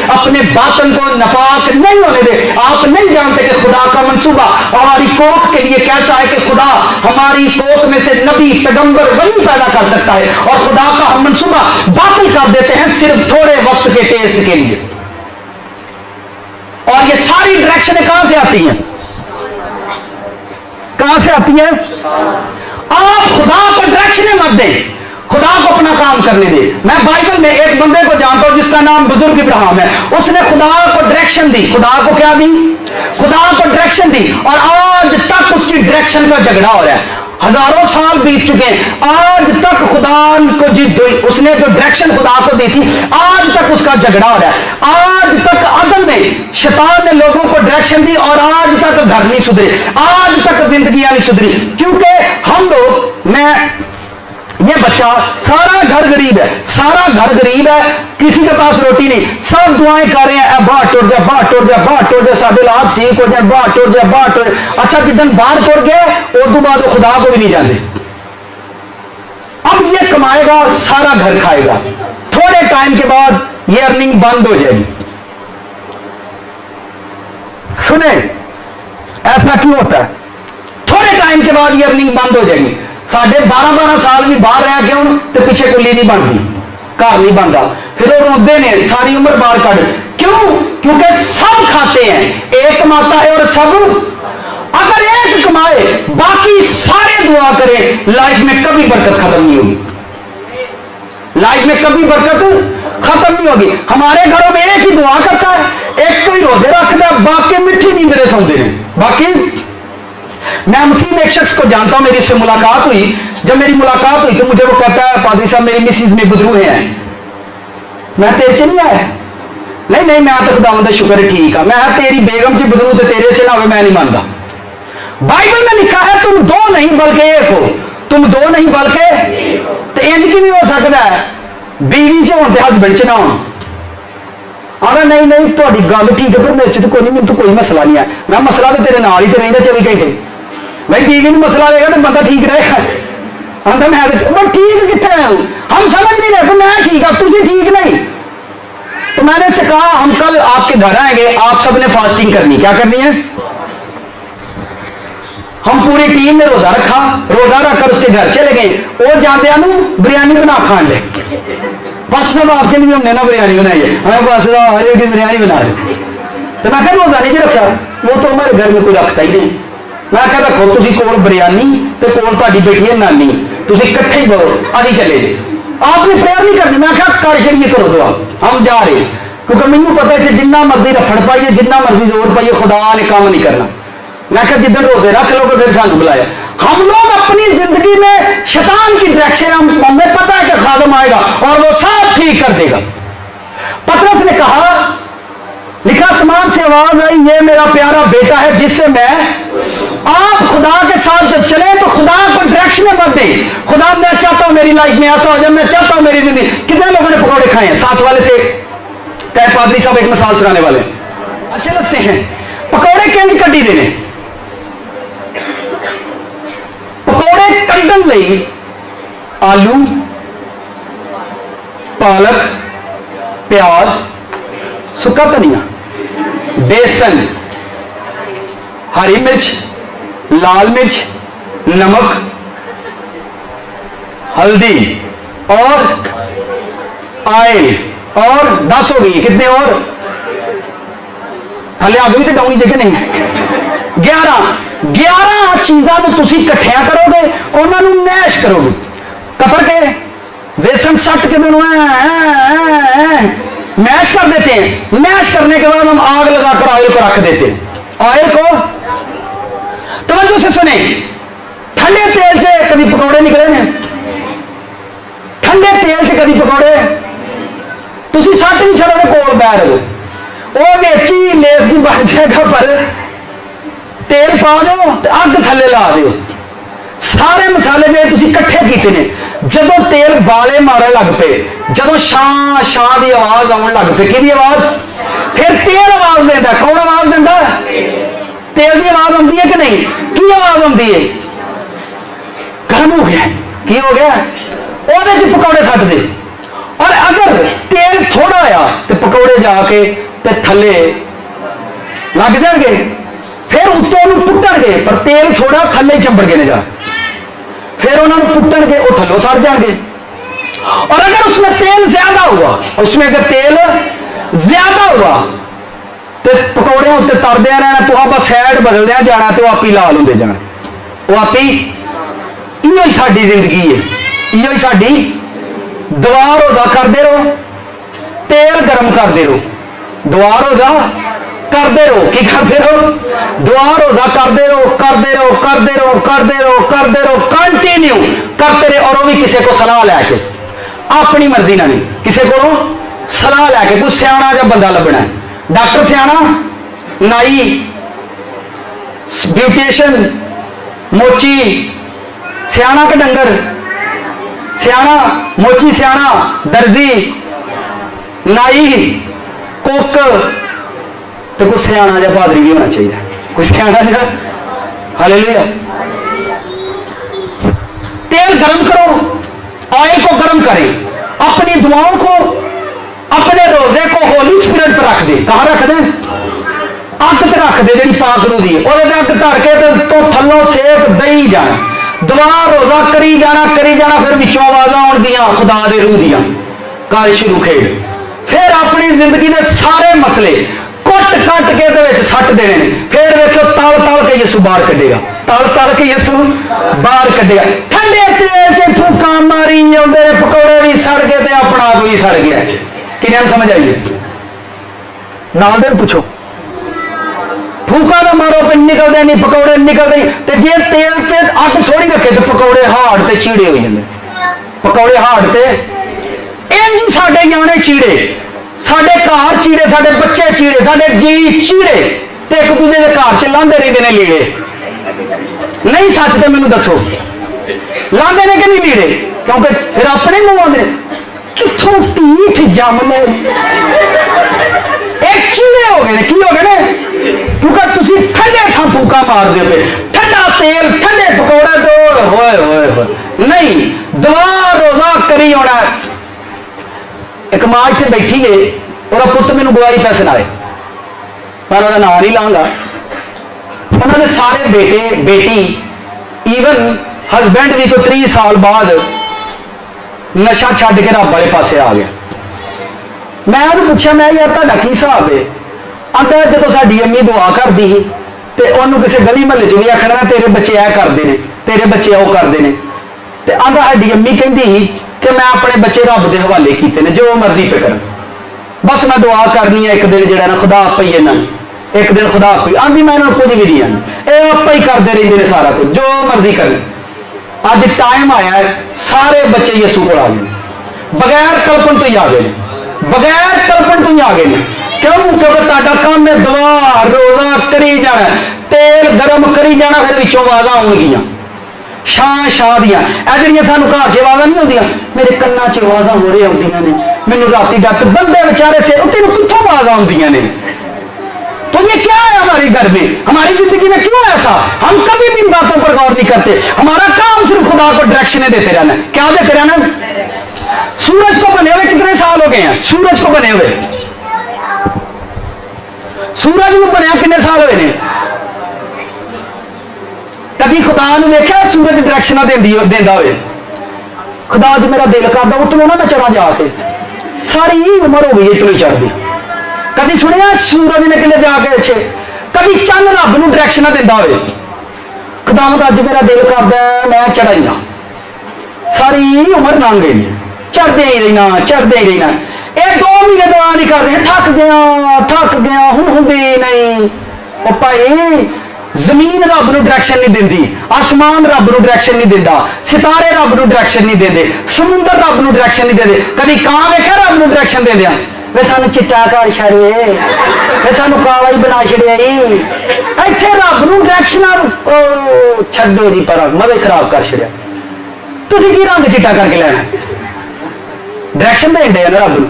अपने बातन को नापाक नहीं होने दे। आप नहीं जानते कि खुदा का मंसूबा हमारी कोख के लिए कैसा है, कि खुदा हमारी कोख में से नबी पैगंबर वही पैदा कर सकता है, और खुदा का हम मंसूबा बातिल कर देते हैं सिर्फ थोड़े वक्त के टेस्ट के लिए। और ये सारी डायरेक्शनें कहां से आती हैं? कहां से आती हैं? आप खुदा को डायरेक्शनें मत दें, खुदा को अपना काम करने दे। मैं बाइबल में एक बंदे को जानता हूं जिसका नाम बुजुर्ग इब्राहिम है। उसने खुदा को डायरेक्शन दी। खुदा को क्या दी? खुदा को डायरेक्शन दी, और आज तक उसकी डायरेक्शन का झगड़ा हो रहा है। हजारों साल बीत चुके हैं, आज तक खुदा को उसने जो डायरेक्शन खुदा को दी थी, आज तक उसका झगड़ा हो रहा है। आज तक अदल में शैतान ने लोगों को डायरेक्शन दी, और आज तक घर नहीं सुधरे, आज तक जिंदगियां नहीं सुधरी। क्योंकि हम लोग, ये बच्चा, सारा घर गरीब है, सारा घर गरीब है, किसी के पास रोटी नहीं, सब दुआएं कर रहे हैं, बाहर टुर जा, बाहर टुर जा, बाहर टुर जा, साढ़े लाख ठीक हो जाए, बाहर टुर जा, बाहर टुर। अच्छा, जिदन बाहर टुर गए, उस बाद वो खुदा को भी नहीं जाते। अब ये कमाएगा, सारा घर खाएगा, थोड़े टाइम के बाद ये अर्निंग बंद हो जाएगी। सुने, ऐसा क्यों होता है? थोड़े टाइम के बाद ये अर्निंग बंद हो जाएगी। साढ़े 12-12 साल भी बाहर रह के हूं तो पीछे कुली नहीं बनती, घर नहीं बनता, फिर वो रोंदे ने सारी उम्र बाहर कट। क्यों? क्योंकि सब खाते हैं, एक कमाता है और सब। अगर एक कमाए, बाकी सारे दुआ करें, लाइफ में कभी बरकत खत्म नहीं होगी, लाइफ में कभी बरकत खत्म नहीं होगी। हमारे घरों में एक ही दुआ करता है, एक तो ही रोजे रखता है, बाकी मिठी नींद सौंदे हैं। बाकी मैं मुस्लिम एक शख्स को जानता हूं, मेरी उससे मुलाकात हुई। जब मेरी मुलाकात हुई तो मुझे वो कहता है, पादरी साहब मेरी मिसिज में गुजरू हैं, मैं तेरे से नहीं आया। नहीं, मैं तो खुदा का शुक्र है, ठीक है। मैं तेरी बेगम से गुजरू तो तेरे से ना हो, मैं नहीं मानता। बाइबल में लिखा है तुम 2 नहीं बल्कि 1 हो, तुम 2 नहीं बल्कि तो इंज की भी हो सकता है बीवी से होते हस्बैंड से ना हो। अगर नहीं थोड़ी गल ठीक है, पर मेरे से तो कोई नहीं, मैंने तो कोई मसला नहीं है। मैं मसला तो तेरे नाल ही तो रहता 24 घंटे। भाई बीवी में मसला रहेगा तो बंदा ठीक रहेगा। मैं ठीक कितने है, हम समझ नहीं रहे, मैं ठीक है, तुझे ठीक नहीं। तो मैंने उससे कहा हम कल आपके घर आएंगे, आप सबने फास्टिंग करनी। क्या करनी है? हम पूरी टीम ने रोजा रखा, रोजा रखकर उसके घर चले गए। वो जाते बिरयानी बना खान ले, बस सब आपके लिए हमने ना बिरयानी बनाई है, हमें बस बिरयानी बना दे। तो मैं रोजा नहीं रखा, वो तो हमारे घर में कोई रखता ही नहीं। मैं क्या रखो तुम कोल बिरयानी तो कोल ताड़ी बेटी है नानी, तुम इकट्ठे ही बोलो, अभी चले जाए। आपने प्रेयर नहीं करनी। मैं क्या कर छड़िए, करो दुआ, हम जा रहे, क्योंकि मैनू पता है कि जिन्ना मर्जी रफड़ पाइए, जिन्ना मर्जी जोर पाइए, खुदा ने काम नहीं करना। मैं क्या जिधर रोजे रख लोगे फिर सानू बुलाया। हम लोग अपनी जिंदगी में शैतान की डायरेक्शन, हमें पता है कि खादम आएगा और वो सब ठीक कर देगा। पतरस ने कहा, लिखा आसमान से आवाज आई, ये मेरा प्यारा बेटा है जिससे मैं। आप खुदा के साथ जब चले तो खुदा को डायरेक्शन मत दें। खुदा, मैं चाहता हूं मेरी लाइफ में ऐसा हो जाए, मैं चाहता हूं मेरी जिंदगी। कितने लोगों ने पकौड़े खाए हैं? साथ वाले से कहे पादरी साहब एक मिसाल सुनाने वाले अच्छे लगते हैं। पकौड़े केंज कड्डी देने, पकौड़े कड्डन लई आलू, पालक, प्याज, सुक्का धनिया, बेसन, हरी मिर्च, लाल मिर्च, नमक, हल्दी और ऑयल, और 10 हो गई। कितने और? थले अग भी तो डाउनी जगह नहीं। 11 चीज़ों को तुम इकट्ठिया करोगे, उन्होंने मैश करोगे, कतर के बेसन सट के मैश कर देते हैं। मैश करने के बाद हम आग लगाकर ऑयल को रख देते हैं। ऑयल को तवज्जो से सुने, ठंडे तेल से कभी पकौड़े निकले ने? ठंडे तेल से कभी पकौड़े तुम सट भी छड़ो कोल बह रहे हो, वो बेची लेस की बन जाएगा, पर तेल पा दो तो अग थले ला दो। सारे मसाले जो तुम इकट्ठे किए ने, जदों तेल बाले मारन लग पे, जदों शां शां की आवाज आने लग पे, कि आवाज? फिर तेल आवाज देता। कौन आवाज देता? तेल की आवाज आती है कि नहीं? की आवाज आती है? गर्म हो गया। की हो गया? ਉਹਦੇ ਚ पकौड़े सट दे। और अगर तेल थोड़ा आया तो पकौड़े जाके ते थले लग जाएंगे, फिर उत्तों पुट्टणगे, पर तेल थोड़ा थले चंबड़ गए जा, फिर उन्होंने पुट्टणगे, वो थलों सड़ जाएंगे। और अगर उसमें तेल ज्यादा हुआ, उसमें अगर तेल ज्यादा हुआ तो पकौड़े उत्ते तरदे रहना, तो बस साइड बदलदे जाना, तो आप ही लाल होंदे जाना। वो आप ही इो ही साडी जिंदगी है, इो ही साडी। दुआ रोजा करते रहो, तेल गर्म करते रहो, दुआ रोजा करते रहो। की करते रहो? दुआ रोजा करते रहो, करते रहो, करते रहो, करते रहो, करते रहो, कंटिन्यू करते रहो। और वो भी किसी को सलाह लैके, अपनी मर्जी ना नहीं, किसी को सलाह लैके। कोई सियाणा जब बंदा लभना है, डॉक्टर सियाणा, नाई, ब्यूटिशियन, मोची सियाणा के डंगर सियाणा, मोची सियाणा, दर्जी, नाई, कुक, तो कुछ सियाणा या पादरी भी होना चाहिए, कुछ सियाणा या। हालेलुया। तेल गर्म करो, ऑयल को गर्म करें, अपनी दुआओं को, अपने रोजे को होली स्पिरिट पर रख दे। कहां रख दे? अग ते रख दे, जी पाक दी अग धर के तो थलों सेक दई जाना, दुआ रोजा करी जाना, फिर विचों आवाज़ आउणगियां खुदा दे रूह दियां, कर शुरू खेड। फिर अपनी जिंदगी के सारे मसले कुट कट के सट देने ने। फिर देखो तल तल के यसू बाहर कढ़ेगा, तल तल के यसू बाहर कढ़ेगा। ठंडे तेल से फूका मारी आते, पकौड़े भी सड़ गए, अपना आप भी सड़ गया। किन्हें समझ आइए? नाल दे पूछो, फूका ना मारो पे निकलते नहीं, पकौड़े निकलते नहीं। तो जे तेल से अग थोड़ी रखे तो पकौड़े हाड़ ते चीड़े हो जाते, पकौड़े हाड़ ते इंज साडे जाने चीड़े, साडे घर चीड़े, साडे बच्चे चीड़े, साडे जी चीड़े, ते एक दूजे के घर च लांदे रहते हैं लीड़े। नहीं सच तो मैनू दसो, लांदे ने कि नहीं लीड़े? क्योंकि फिर अपने मुंह आते कितों ढीठ जम ले, एक चीड़े हो गए। की हो गए ने? क्योंकि तुम ठंडे था फूका मार दे पे, ठंडा तेल, ठंडे पकौड़े, तो होए होए होए नहीं। दुआ रोजा करी होना। एक मां इतने बैठी है, और पुत मैनू बुआई पे सुनाए, मैं नाम नहीं लाँगा। उन्होंने सारे बेटे बेटी, ईवन हसबैंड भी तो 30 साल बाद नशा छड्ड के रब वाले पासे आ गया। मैं उन्हें पूछा, मैं यार तुहाडा की हिसाब है? आंदा जो साडी अम्मी दुआ करती ही, तो उन्होंने किसी गली महल्ले च भी आखना ना, तेरे बच्चे ऐ करते हैं, तेरे बच्चे वो करते हैं। तो आंदा साडी अम्मी कहती ही कि मैं अपने बच्चे रब के हवाले किए ने, जो मर्जी पे कर, बस मैं दुआ करनी है, एक दिन जो ना खुदा आप ही इन्होंने, एक दिन खुदा आप ही आँधी, मैं इन्होंने कुछ भी नहीं आनी, ये आप ही करते रहते हैं सारा कुछ, जो मर्जी कर। अज टाइम आया है, सारे बच्चे यसू को आ गए, बगैर कल्पन तो ही आ गए, बगैर कल्पन तो ही आ गए। क्यों? क्योंकि तुहाडा काम है दुआ रोजा करी जाना, तेल गर्म करी जाना, फिर विचों आवाज़ां आउणगियां शां शां दियां। ਇਹ ਜਿਹੜੀਆਂ ਸਾਨੂੰ ਘਰ 'ਚ आवाज़ां नहीं आउंदियां, मेरे कन्नां 'ਚ आवाज़ां हो रही आउंदियां ने, मैनूं राती डॉक्टर बंदे बेचारे से तेनों कित्थों आवाज़ां आउंदियां ने? तो ये क्या है हमारे घर में, हमारी जिंदगी में क्यों ऐसा? हम कभी भी इन बातों पर गौर नहीं करते। हमारा काम सिर्फ खुदा को डायरेक्शनें देते रहना। क्या देते रहना? सूरज को बने हुए कितने साल हो गए हैं? सूरज को बने हुए, सूरज को बनया कितने साल हुए ने? कभी खुदा ने देखा सूरज डायरेक्शन देंदा होए, खुदा ज मेरा दिल करदा उतलो ना मैं चढ़ा जाके, सारी उम्र हो गई इतनी चढ़दी। कभी सुनिया सूरज निकले जाके अच्छे, कभी चंद रब नूं डायरेक्शन देंदा होए, खुदावंद अज मेरा दिल करदा मैं चढ़ा ही ना, सारी उम्र लंघ गई, चढ़दे ही रहना चढ़दे ही रहना। ये 2 महीने दवा नहीं करते, थक गया हुण हुंदी नहीं। ओ भाई जमीन रब नूं डायरेक्शन नहीं देंदी, आसमान रब नूं डायरेक्शन नहीं देंदा, सितारे रब नूं डायरेक्शन नहीं देंदे, समुंदर रब नूं डायरेक्शन नहीं देंदे। कभी कां वेखिया रब नूं डायरेक्शन देंदियां, वे सानू चिट्टा कर छड़े, वे सानू काला ही बना छड़िया। इत्थे रब नूं डायरेक्शन छड्डो जी पर मजे खराब कर छड़िया। तुसीं की रंग चिट्टा करके लेना, डायरेक्शन दें दे ना रब नूं।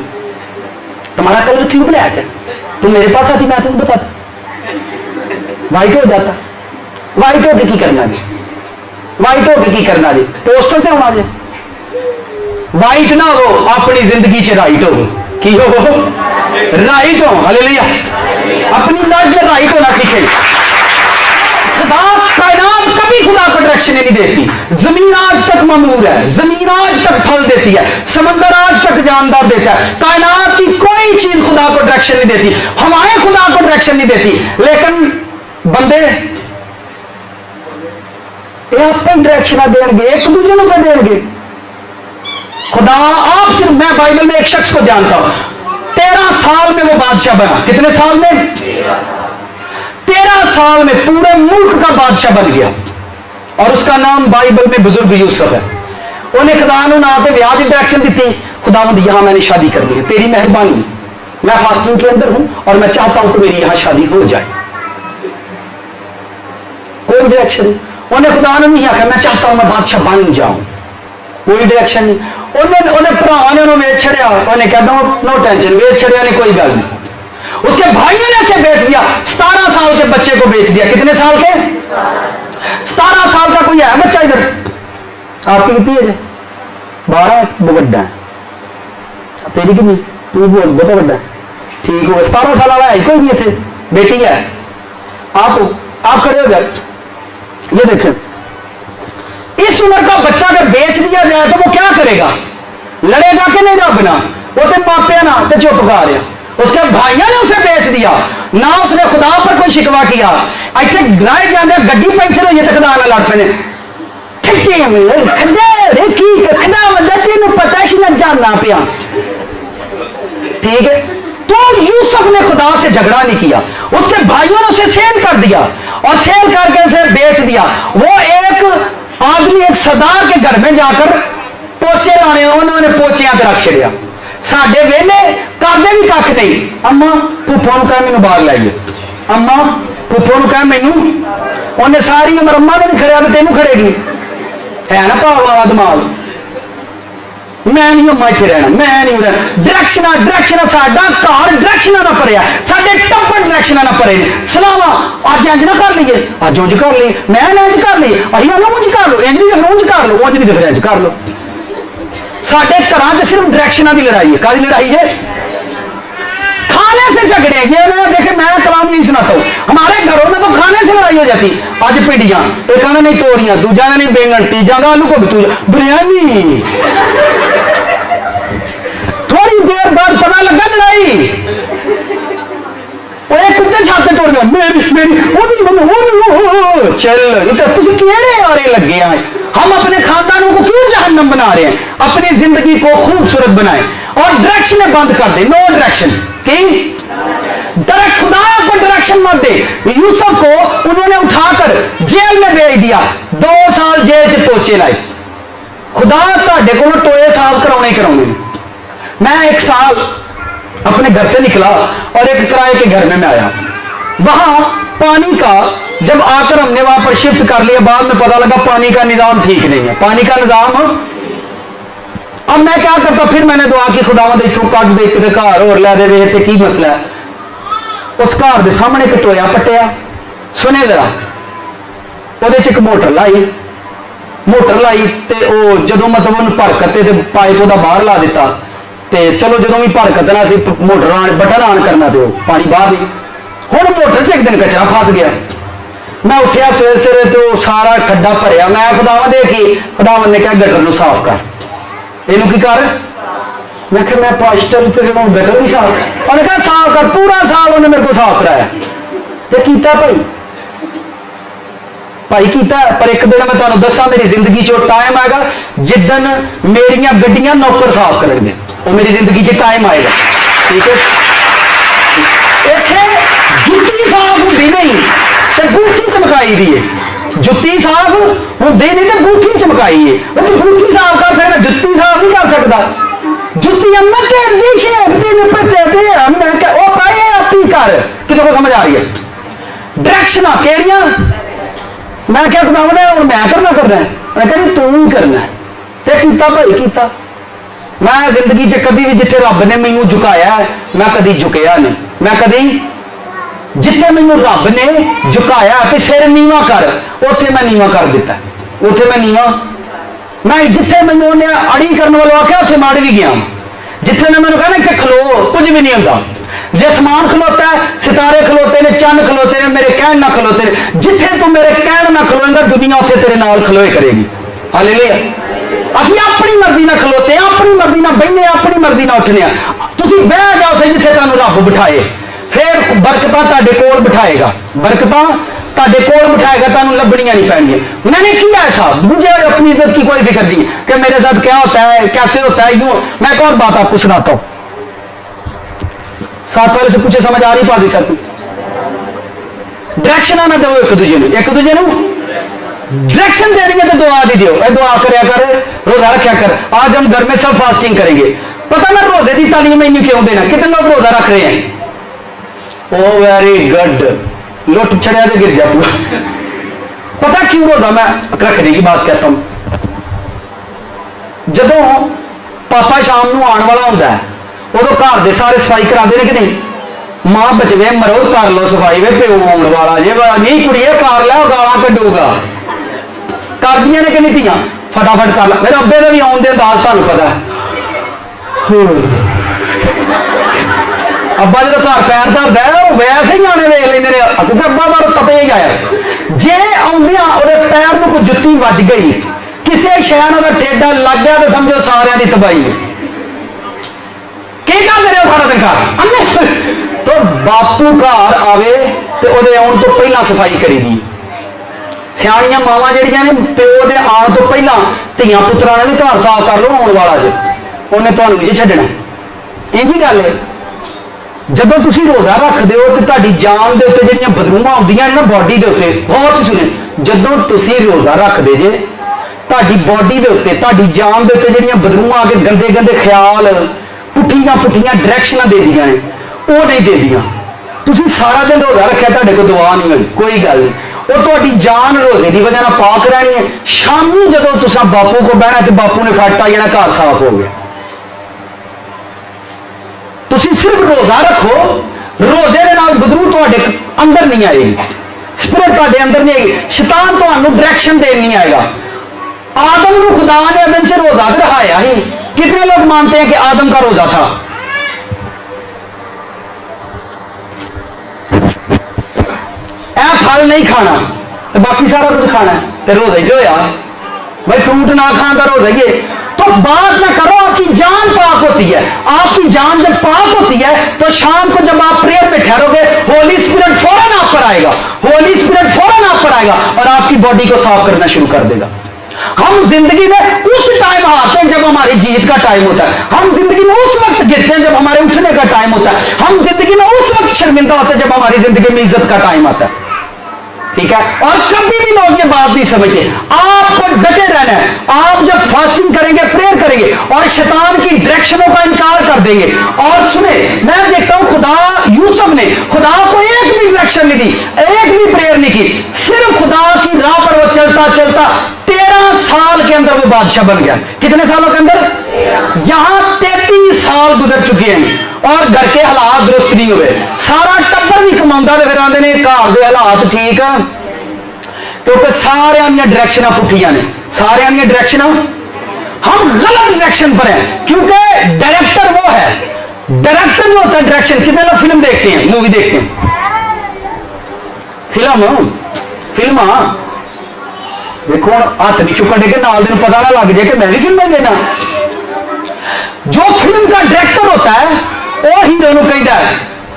तुम्हारा कलर क्यों ब्लैक है, तुम मेरे पास आती मैं तुम्हें बताता, व्हाइट हो जाता। व्हाइट होके की करना जी, व्हाइट होके की करना जी, पोस्टर से होना जी। व्हाइट ना हो अपनी जिंदगी च राइट हो, की हो राइट हो, हालेलुया। अपनी लाइफ में राइट होना सीखे। खुदा कायनात कभी खुदा को डायरेक्शन नहीं देती। जमीन आज तक ममूर है, जमीन आज तक फल देती है, समंदर आज तक जानदार देता है। कायनात की कोई चीज खुदा को डायरेक्शन नहीं देती, हवाएं खुदा को डायरेक्शन नहीं देती, लेकिन बंदे अपन डायरेक्शन देंगे, एक दूसरे को देंगे। खुदा आप सिर्फ, मैं बाइबल में एक शख्स को जानता हूं, 13 साल में वो बादशाह बना। कितने साल में? 13 साल में पूरे मुल्क का बादशाह बन गया, और उसका नाम बाइबल में बुजुर्ग यूसुफ है। उन्हें खुदा ने ना तो ब्याह की डायरेक्शन दी थी, खुदावंद यहां मैंने शादी करनी है, तेरी मेहरबानी, मैं फास्टिंग के अंदर हूं और मैं चाहता हूं कि मेरी यहां शादी हो जाए। कोई डायरेक्शन। उन्हें खुदा ने नहीं आखा मैं चाहता हूं मैं बादशाह बन जाऊं, कोई डायरेक्शन नहीं। उन्हें भरा ने उन्होंने वेच छड़िया, उन्हें कहता हूं नो टेंशन, वेच छड़िया नहीं, कोई गल नहीं। उसके भाइयों ने ऐसे बेच दिया, 17 साल के बच्चे को बेच दिया। कितने साल के? 17 साल का कोई है बच्चा इधर? आपकी कितनी है? 12 बड़ा है, तेरी कितनी? तू बहुत बड़ा है, ठीक हो। 17 साल वाला है कोई नहीं थे, बेटी है। आप खड़े हो जाए, ये देखें, इस उम्र का बच्चा अगर बेच दिया जाए तो वो क्या करेगा? लड़ेगा कि नहीं रब ना? वो तो मापिया ना तो चुप गा रहा। उसके भाइयों ने उसे बेच दिया, ना उसने खुदा पर कोई शिकवा किया। ऐसे गिराए जाने गड्डी पंचर हो तो खुदा ना लड़ पे पता ही ना जानना पिया, ठीक है। तो यूसुफ ने खुदा से झगड़ा नहीं किया, उसके भाइयों ने उसे सेल कर दिया और सेल करके उसे बेच दिया। वो एक आदमी एक सरदार के घर में जाकर पोचे लाने, उन्होंने पोचियां ते रख छड़िया। साडे वेले करदे भी कख नहीं। अम्मा फुफो नूं कह मैनूं बाहर लाइए, अम्मा फुफो नूं कह मैनूं, उन्हें सारी उम्र अम्मा ने नहीं खड़िया तो तेनू खड़ेगी, है ना भाव वाला दिमाग। मैं नहीं अम्मा इत्थे रहना, मैं नहीं रहना। डायरेक्शन साडा घर डायरेक्शन ना भरिया, साडे टब्बर डायरेक्शन ना भरे ने। सलावा अज इंज ना कर लीए, अज उंज कर ली, मैं इंज कर ली, असीं उंज कर लो, इंज नहीं तो उंज कर लो, उंज नहीं तो फिर इंज कर लो। साडे घरां च सिर्फ डायरेक्शनां की लड़ाई है। कादी लड़ाई है? खाने से झगड़े। ये मैं देखे, मैं कलाम नहीं सुनाता हूं, हमारे घरों में तो खाने से लड़ाई हो जाती। आज पिंडियां, एक कहना नहीं तोरियां, दूजा नहीं बैंगन, तीजा आलू गोभी, बिरयानी। थोड़ी देर बाद पता लगा लड़ाई, कुत्ते छाते तोड़ गया, मेरी चल केड़े आरे लगे हैं। हम अपने खानदानों को क्यों जहन्नम बना रहे हैं? अपनी जिंदगी को खूबसूरत बनाए और डायरेक्शन बंद कर दे। नो डायरेक्शन की डायरेक्ट, खुदा को डायरेक्शन मत दे। यूसुफ को उन्होंने उठाकर जेल में भेज दिया, 2 साल जेल से पोचे लाए। खुदा ताडे को टोए साफ कराने। मैं 1 साल अपने घर से निकला और एक किराए के घर में मैं आया। वहां पानी का जब आकर हमने वहां पर शिफ्ट कर लिया, बाद में पता लगा पानी का निजाम ठीक नहीं है। पानी का निजाम, अब मैं क्या करता, फिर मैंने दुआ की खुदावंद इथों कट दे किते घर होर लै दे, ते की मसला है। उस घर के सामने एक टोया पट्टिया, सुने जरा, वो एक मोटर लाई तो जो मतलब उन्हें भर कते पाइप वह बाहर ला दिता। ते चलो जो भी भर कतना सी मोटर बटन ऑन करना तो पानी बाहर ही। हुण मोटर से एक दिन कचरा फस गया, मैं उठिया सवेरे सवेरे तो सारा खड्डा भरिया, मैं खुदावन देखी, खुदावन ने कहा गटर को साफ कर, इनू की कर। मैं क्या मैं पास्टर गटर नहीं साफ, उन्हें कहा साफ कर, पूरा साल उन्हें मेरे को साफ कराया तो कीता भाई कीता। पर एक दिन मैं तुम्हें दसा मेरी जिंदगी चो टाइम आएगा जिदन मेरिया गड्डियां नौकर साफ करेंगे, वो मेरी जिंदगी च टाइम आएगा। ठीक है, इतने जुत्ती साफ होती नहीं तो बूठी चमकाई दी है, जुत्ती साफ होती नहीं तो बूठी चमकाई है, वो तो बूठी साफ कर सकता, जुत्ती साफ नहीं कर सकता। जुत्ती अम्मा के कर किसी को समझ आ रही है? डायरेक्शन केड़ियां मैं क्या सुनाऊंगा और मैं करना है, मैं कह तू ही करना है ते कीता भाई कीता। मैं जिंदगी च कभी भी जिथे रब ने मैनू झुकाया मैं कभी झुकया नहीं, मैं कभी जिथे मैनू रब ने झुकाया कि सिर नीवा कर उथे मैं नीवा कर दिता, उथे मैं नीवा। मैं जिथे मैनू उन्हें अड़ी करने वालों आख्या उसे माड़ भी गया, जिथे ने मैंने कहना कि खलो कुछ भी नहीं होता, जे आसमान खलोता है, सितारे खलोते ने, चंद खलोते ने, मेरे कहन ना खलोते ने, जिथे तू मेरे कहन ना खलोएगा दुनिया उसे तेरे नाल खलोए करेगी। हालेलुया। असं अपनी मर्जी ना खलोते, अपनी मर्जी ना बहने, अपनी मर्जी ना उठने, तुम बह जाओ से जिथे तुम रब बिठाए, फिर बरकत तुहाडे कोल बिठाएगा, बरकत तुहाडे कोल बिठाएगा, तुहानू लभनियां नहीं पैणगियां। मैंने किया ऐसा, मुझे अपनी इज्जत की कोई फिक्र नहीं कि मेरे साथ क्या होता है, कैसे होता है, यूं। मैं एक और बात आपको सुनाता हूं, साथ वाले से पूछे समझ आ रही पादी साहब? डायरेक्शन आना दो एक दूजे डायरेक्शन दे देंगे तो दुआ दी दो, दुआ करया कर, रोजा रखा कर। आज हम घर में सब फास्टिंग करेंगे, पता ना रोजे की तालीम इन्हीं क्यों देना, कितने लोग रोजा रख रहे हैं? ओ वेरी गुड, लुट छड़िया तो गिर जा पूरा। पता क्यों रोजा मैं रखने की बात कहता हूं? जदों पापा शाम को आने वाला होता है उदों घर के सारे सफाई कराते हैं कि नहीं? मां बचवे मरो कर लो सफाई, वे प्यो आने वाला जे नहीं कुड़िए कर लो गाला कड्डूगा, कर दिया ने कि नहीं थियां फटाफट कर ला। मेरे अब्बे का भी आउन दे अंदाज तुहानू पता है, अब्बा जो घर पैर धरदा है वैसे ही आने वेख लेंगे क्योंकि अब्बा बार तपे ही आया। जे आउंदियां उहदे पैर में कोई जुत्ती वज गई, किसी शहर उहदा टेढ़ा लग गया तो समझो सारियां दी तबाही है। करते रहे सारा दिन घर, तो बापू घर आवे तो उहदे आउण तो पहला सफाई करेगी। सियाणियां मावां जिहड़ियां ने प्यो दे आउण तो पहला धीआं पुत्रां ने भी घर साफ कर लो, आउण वाला जे उन्हें तुहानू नहीं छड्डना। इंज ही गल है, जदों तुसीं रोजा रखदे हो तो तुहाडी जान दे उत्ते जिहड़ियां बदबूआं आउंदियां ने ना बॉडी दे उत्ते, गौर से सुने, जदों तुसीं रोजा रखदे जे तुहाडी बॉडी दे उत्ते तुहाडी जान दे उत्ते जिहड़ियां बदबूआं आके गंदे गंदे ख्याल पुठियां पुठियां डायरेक्शन दे दियां ने, वो नहीं दे दियां। तुसीं सारा दिन रोजा रखा तुहाडे कोल दुआ नहीं होई, कोई गल नहीं, वो तुहाडी जान रोजे की वजह पाक रहनी है। शामी जदों तुसां बापू को बहना तो बापू ने फट आ जाना, घर साफ हो गया। तुसीं सिर्फ रोजा रखो, रोजे दे नाल बदबू तुहाडे अंदर नहीं आएगी, स्पिरिट तुहाडे अंदर नहीं आएगी, शैतान तुहानू डायरेक्शन देन नहीं आएगा। आदम को खुदा ने अदन से रोजा रखाया ही, कितने लोग मानते हैं कि आदम का रोजा था? फल नहीं खाना तो बाकी सारा कुछ खाना है, तो रोजा ही जो यार भाई फ्रूट ना खाना का रोजा ही। तो बात ना करो, आपकी जान पाक होती है। आपकी जान जब पाक होती है तो शाम को जब आप प्रेयर में ठहरोगे होली स्पिरिट फौरन आप पर आएगा, होली स्पिरिट फौरन आप पर आएगा और आपकी बॉडी को साफ करना शुरू कर देगा। हम जिंदगी में उस टाइम हारते हैं जब हमारी जीत का टाइम होता है, हम जिंदगी में उस वक्त गिरते हैं जब हमारे उठने का टाइम होता है, हम जिंदगी में उस वक्त शर्मिंदा होते हैं जब हमारी जिंदगी में इज्जत का टाइम आता है। ठीक है, और कभी भी लोग ये बात नहीं समझते। आपको डटे रहना है। आप जब फास्टिंग करेंगे, प्रेयर करेंगे और शैतान की डायरेक्शनों का इनकार कर देंगे। और सुने, मैं देखता हूं खुदा यूसुफ ने खुदा को एक भी डायरेक्शन नहीं दी, एक भी प्रेयर नहीं की, सिर्फ खुदा की राह पर वो चलता चलता 13 साल के अंदर वो बादशाह बन गया। कितने सालों के अंदर? यहां 33 साल गुजर चुके हैं और घर के हालात दुरुस्त नहीं हुए। सारा टब्बर भी कमाता तो फिर आते हैं घर के हालात ठीक है, क्योंकि सारे डायरेक्शन पुठिया ने, सारे डायरेक्शन हम गलत डायरेक्शन पर हैं। क्योंकि डायरेक्टर वो है, डायरेक्टर जो होता है डायरेक्शन। कितने लोग फिल्म देखते हैं, मूवी देखते हैं? फिल्म फिल्म देखो हम हाथ नहीं चुकन के नाल दिन पता ना लग जाए कि मैं भी फिल्में देना। जो फिल्म का डायरेक्टर होता है वह हीरो को कहता है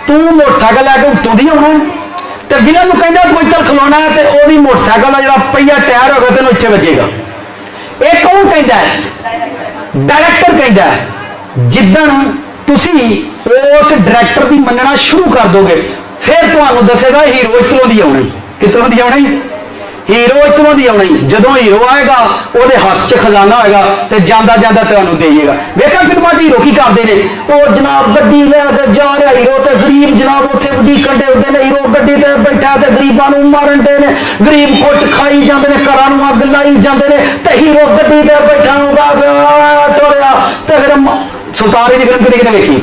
तू मोटरसाइकिल लैके उत्तों दी आना, तो विलन को कहता तू इधर खलोना है, तो वही मोटरसाइकिल का जो पहिया टायर होगा तेन इतने बजेगा। एक कौन कहता है? डायरेक्टर कहता है। जिदन तुसी उस डायरेक्टर की मनना शुरू कर दोगे फिर तुहानू दसेगा हीरो इतरों की आना, कितरों की आना, हीरो इतरों की आना। जो हीरो आएगा वो हाथ च खजाना होगा तो जाता जाता तुहानू देगा। वेखा फिल्मों हीरो की करते हैं, और जनाब गड्डी लैके जा रहा हीरो, तो गरीब जनाब उत्थे उडीकन दे होते हैं, हीरो गड्डी ते बैठा तो गरीबों को मारन दे ने, गरीब कुट खाई जाते हैं, घर अग लाई जाते हैं, तो हीरो गड्डी ते बैठा टोरिया। तो फिर सुल्तान की फिल्म कितने वेखी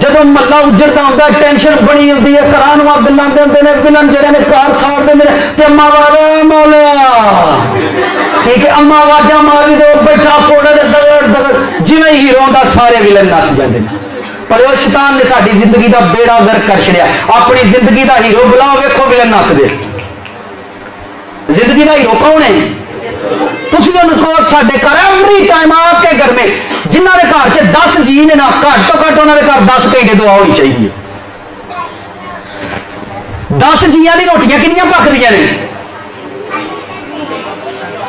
जब महला उजड़ता होंगे टेंशन बड़ी होती है, घर अग लाते होंगे ने विलन जड़े ने घर साड़ देंगे ते अम्मा वाला मौलिया ठीक है, अम्मा आवाजा मारी दो बैठा पोड़े दगड़ दगड़ जिवें हीरो का सारे विलन नस जाते हैं। पर वो शैतान ने साडी जिंदगी का बेड़ा गर्क कर छड़िया। अपनी जिंदगी का हीरो बुलाओ वेखो विलन नस दे। जिंदगी का हीरो कौन है? तुसी उनको साडे घर एवरी टाइम आपके घर में जिन्होंने घर च 10 जी ने ना घट तो घट उन्होंने घर 10 घंटे दुआ होनी चाहिए। 10 जिया की रोटियां किनिया पकदियां ने?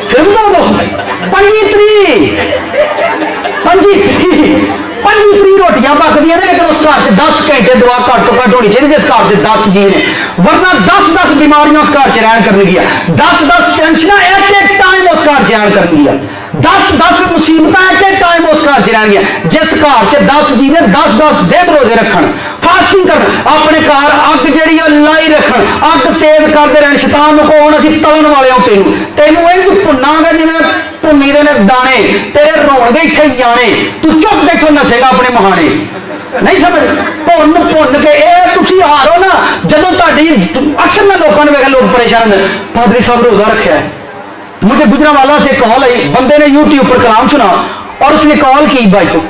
फिर दो 25 रोटियां पकदियां ने, लेकिन उस घर च 10 घंटे दुआ घट तो घट होनी चाहिए जिस घर से 10 जी ने। वरना 10 बीमारियां उस घर च रहन करनगियां, 10 टेंशन एक टाइम उस घर च रहन करनगियां, 10 मुसीबत एक टाइम उस घर च रहनगियां। जिस घर च 10 जी ने 10 दिन रोजे रखन, फास्टिंग कर, अपने घर अग जी लाई रखन, अग तेज करते रहन। शैतान को कौन असीं तलन वाले तेनों इंज भुनांगे जिवें भुनी दे ने दाने, तेरे रोणगे इत्थे जाने, तू चुप के इत्थों नसेगा अपने महाने। नहीं समझ भुन के ये तुसी हारो ना। जदों तुहाडी अक्सर मैं लोगों ने वेखा लोग परेशान होंदे पादरी साहब रोजा रखा है। मुझे गुजरांवाला से कॉल आई, बंदे ने यूट्यूब पर कलाम सुना और उसने कॉल की भाई को,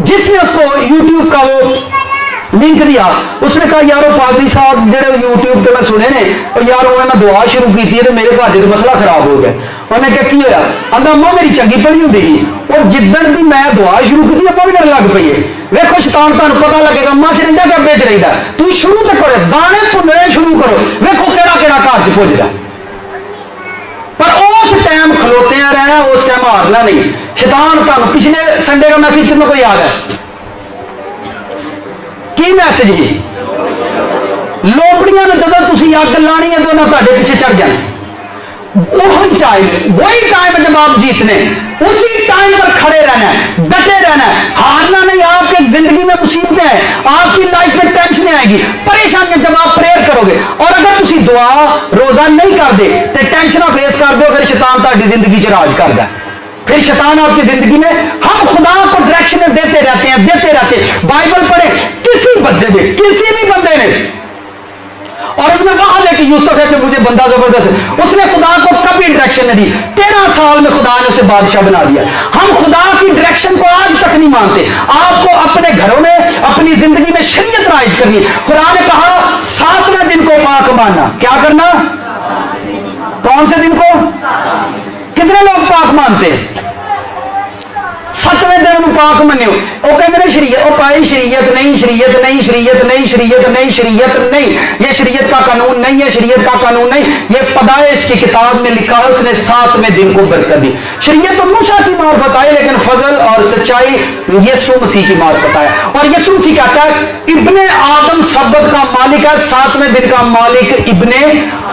जिसने उसको यूट्यूब का वो लिंक दिया। उसने कहा यार पादरी साहब जो यूट्यूब पर मैं सुने ने और यार उन्होंने दुआ शुरू की थी तो मेरे घर से मसला खराब हो गया। उन्हें क्या की होया? आंदा अम्मा मेरी चंगी पढ़ी होंगी थी और जिदन भी मैं दुआ शुरू की अम्मा भी लग पई है। वेखो शैतान तुहानू पता लगेगा अम्मा च रहिंदा कि अब्बे च रहिंदा। तुम शुरू तो करो, दाने भुनने शुरू करो, वेखो केड़ा केड़ा घर च पुजदा। पर उस टाइम खलोते रहना, उस टाइम हारना नहीं। शैतान तुहानू पिछले संडे का मैसेज तुम्हें कोई याद है की मैसेज ही? लोमड़ियां ने जब तुम अग लानी है तो उन्हें तुहाडे पीछे चढ़ जाना। वही टाइम जब आप जीतने, उसी टाइम पर खड़े रहना है, डटे रहना है, हारना नहीं। आपकी जिंदगी में मुसीबतें हैं, आपकी लाइफ में टेंशन आएगी, परेशानियां। जब आप प्रेयर करोगे और अगर तुम दुआ रोजा नहीं करते तो टेंशन फेस कर दो, फिर शैतान तुम्हारी जिंदगी च राज करता है। फिर शैतान आपकी जिंदगी में, हम खुदा को डायरेक्शन देते रहते हैं, देते रहते हैं। बाइबल पढ़े किसी बंदे ने, किसी भी बंदे ने, और उसमें वहां देखिए यूसुफ है कि मुझे बंदा जबरदस्त, उसने खुदा को कभी डायरेक्शन नहीं दी। 13 साल में खुदा ने उसे बादशाह बना दिया। हम खुदा की डायरेक्शन को आज तक नहीं मानते। आपको अपने घरों में, अपनी जिंदगी में शरीयत राइज करनी है। खुदा ने कहा 7वें दिन को पाक मानना। क्या करना? कौन से दिन को? कितने लोग पाक मानते हैं? 7वें दिन पाक मनियो। वो कहते हैं शरीयत, वो पाई शरीयत नहीं, शरीयत नहीं, शरीयत नहीं, शरीयत नहीं, शरीयत नहीं, ये शरीयत का कानून नहीं है, शरीयत का कानून नहीं। ये पैदाइश की किताब में लिखा है, उसने 7वें दिन को बरकत दी। शरीयत तो मूसा की मार्फत आई, लेकिन फजल और सच्चाई यीशु मसीह की मार्फत आया। और यीशु मसीह कहता है इब्ने आदम सब्बत का मालिक है, 7वें दिन का मालिक इब्ने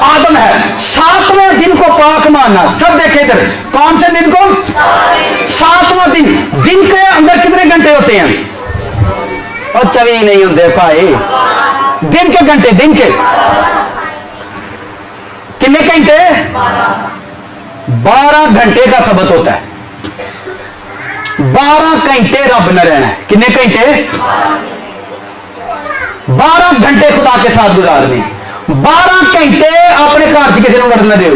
आदम है। 7वें दिन को पाक मानना। सब देखे इधर, कौन से दिन को? 7वां दिन। दिन के अंदर कितने घंटे होते हैं? और 24 नहीं होते भाई, दिन के घंटे, दिन के कितने घंटे? 12 घंटे का सबत होता है। 12 घंटे रब न रहना है। कितने घंटे? 12 घंटे खुदा के साथ गुजारने। 12 घंटे अपने घर च किसी को वड़न न दे।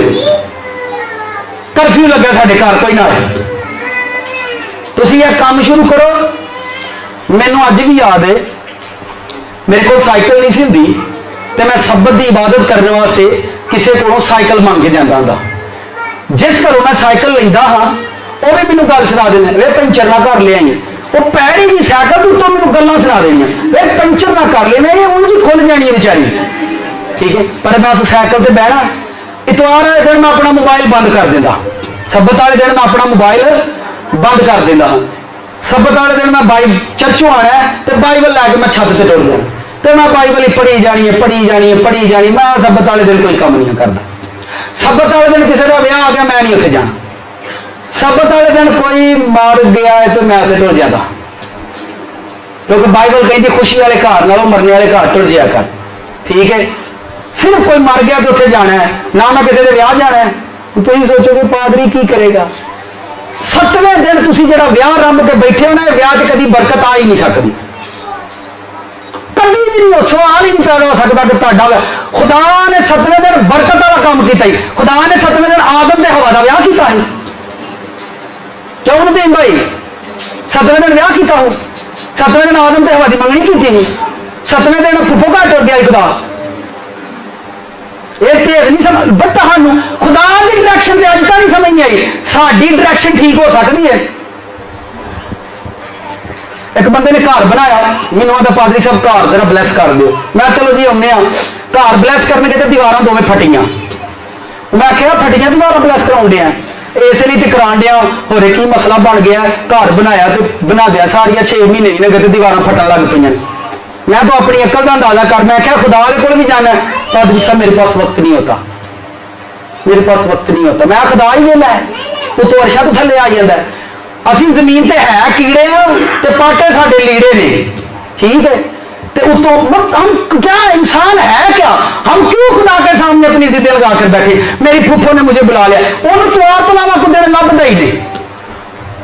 कर्फ्यू लगा साढ़े घर, कोई ना तुसी यह काम शुरू करो। मैनू अज भी याद है, मेरे को साइकिल नहीं सी हुंदी तो मैं सब्बत की इबादत करने वास्ते किसी को साइकिल मंग के जाता हूँ। जिस घरों मैं साइकिल लेंदा हाँ वो भी मैंने गल सुना देने, वे पंचर ना कर ले आई, वो पैड़ी जी साइकिल तो मैंने गल्लां सुना देनियां, वे पंचर ना कर लेना, ये उंज ही खुल जानी है बेचारी। ठीक है, पर मैं उस साइकिल से बहना, इतवार वाले दिन मैं अपना मोबाइल बंद कर देता, सब्बत वाले दिन मैं अपना मोबाइल बंद कर देता हाँ। सब्बत वाले दिन मैं चर्चों आना है तो बाइबल लैके मैं छत से टुर जाना, तो मैं बाइबल ही पढ़ी जानी है पढ़ी जानी है पढ़ी जानी, मैं सब्बत वाले दिन कोई काम नहीं करता। सब्बत वाले दिन किसी का ब्याह आ गया मैं नहीं उत्थे जाना, सब्बत वाले दिन कोई मर गया है तो मैं उसे टुर जाता, क्योंकि बाइबल कहती खुशी वाले घर नालों मरने वाले घर टुर जाया कर। ठीक है, सिर्फ कोई मर गया तो उत्थे जाना है, ना मैं किसी के ब्याह जाना है। तुम सोचोगे पादरी की करेगा, 7वें दिन तुम जो ब्याह रंभ के बैठे हो ना, ब्याह से कभी बरकत आ ही नहीं सकती, कभी भी नहीं, सवाल ही नहीं पैदा हो सकता कि तुहाडा खुदा ने 7वें दिन बरकत वाला काम किया ही, खुदा ने 7वें दिन आदम ते हवा का ब्याह किया है, क्यों नहीं भाई 7वें दिन ब्याह किया हो, 7वें दिन आदम ते हवा की मंगनी की, 7वें दिन फुफो घर टुर गया खुदा, ये भेद नहीं समझ, बट सानू खुदा की डायरेक्शन से अज तक नहीं समझ नहीं आई, साडी डायरेक्शन ठीक हो सकती है। एक बंदे ने घर बनाया, मैंने आता पादरी साहब घर जरा ब्लैस कर दो, मैं चलो जी आने घर ब्लैस करने के दीवार दोवें फटियां, मैं क्या फटियां दीवार ब्लैस करा दिया, इसलिए तो करा दिया, होरे की मसला बन गया, घर बनाया तो बना दिया सारिया 6 महीने नहीं लगे तो दीवार फटन लग पी, मैं तो अपनी अकल का अंदाजा कर, मैं क्या खुदा के कोल भी जाना है, पादरी साहब मेरे पास वक्त नहीं होता, मेरे पास वक्त नहीं होता, मैं खुदा ही वेला है, उतो अर्शा तो थले आ जाता है, असी जमीन ते है कीड़े ते पाटे साडे लीड़े ने। ठीक है, तो उतो हम क्या इंसान है क्या, हम क्यों खुदा के सामने अपनी जिद लगा कर बैठे, मेरी फुफो ने मुझे बुला लिया, उन्होंने इतवार तो अलावा कोई दिन लभदा ही नहीं,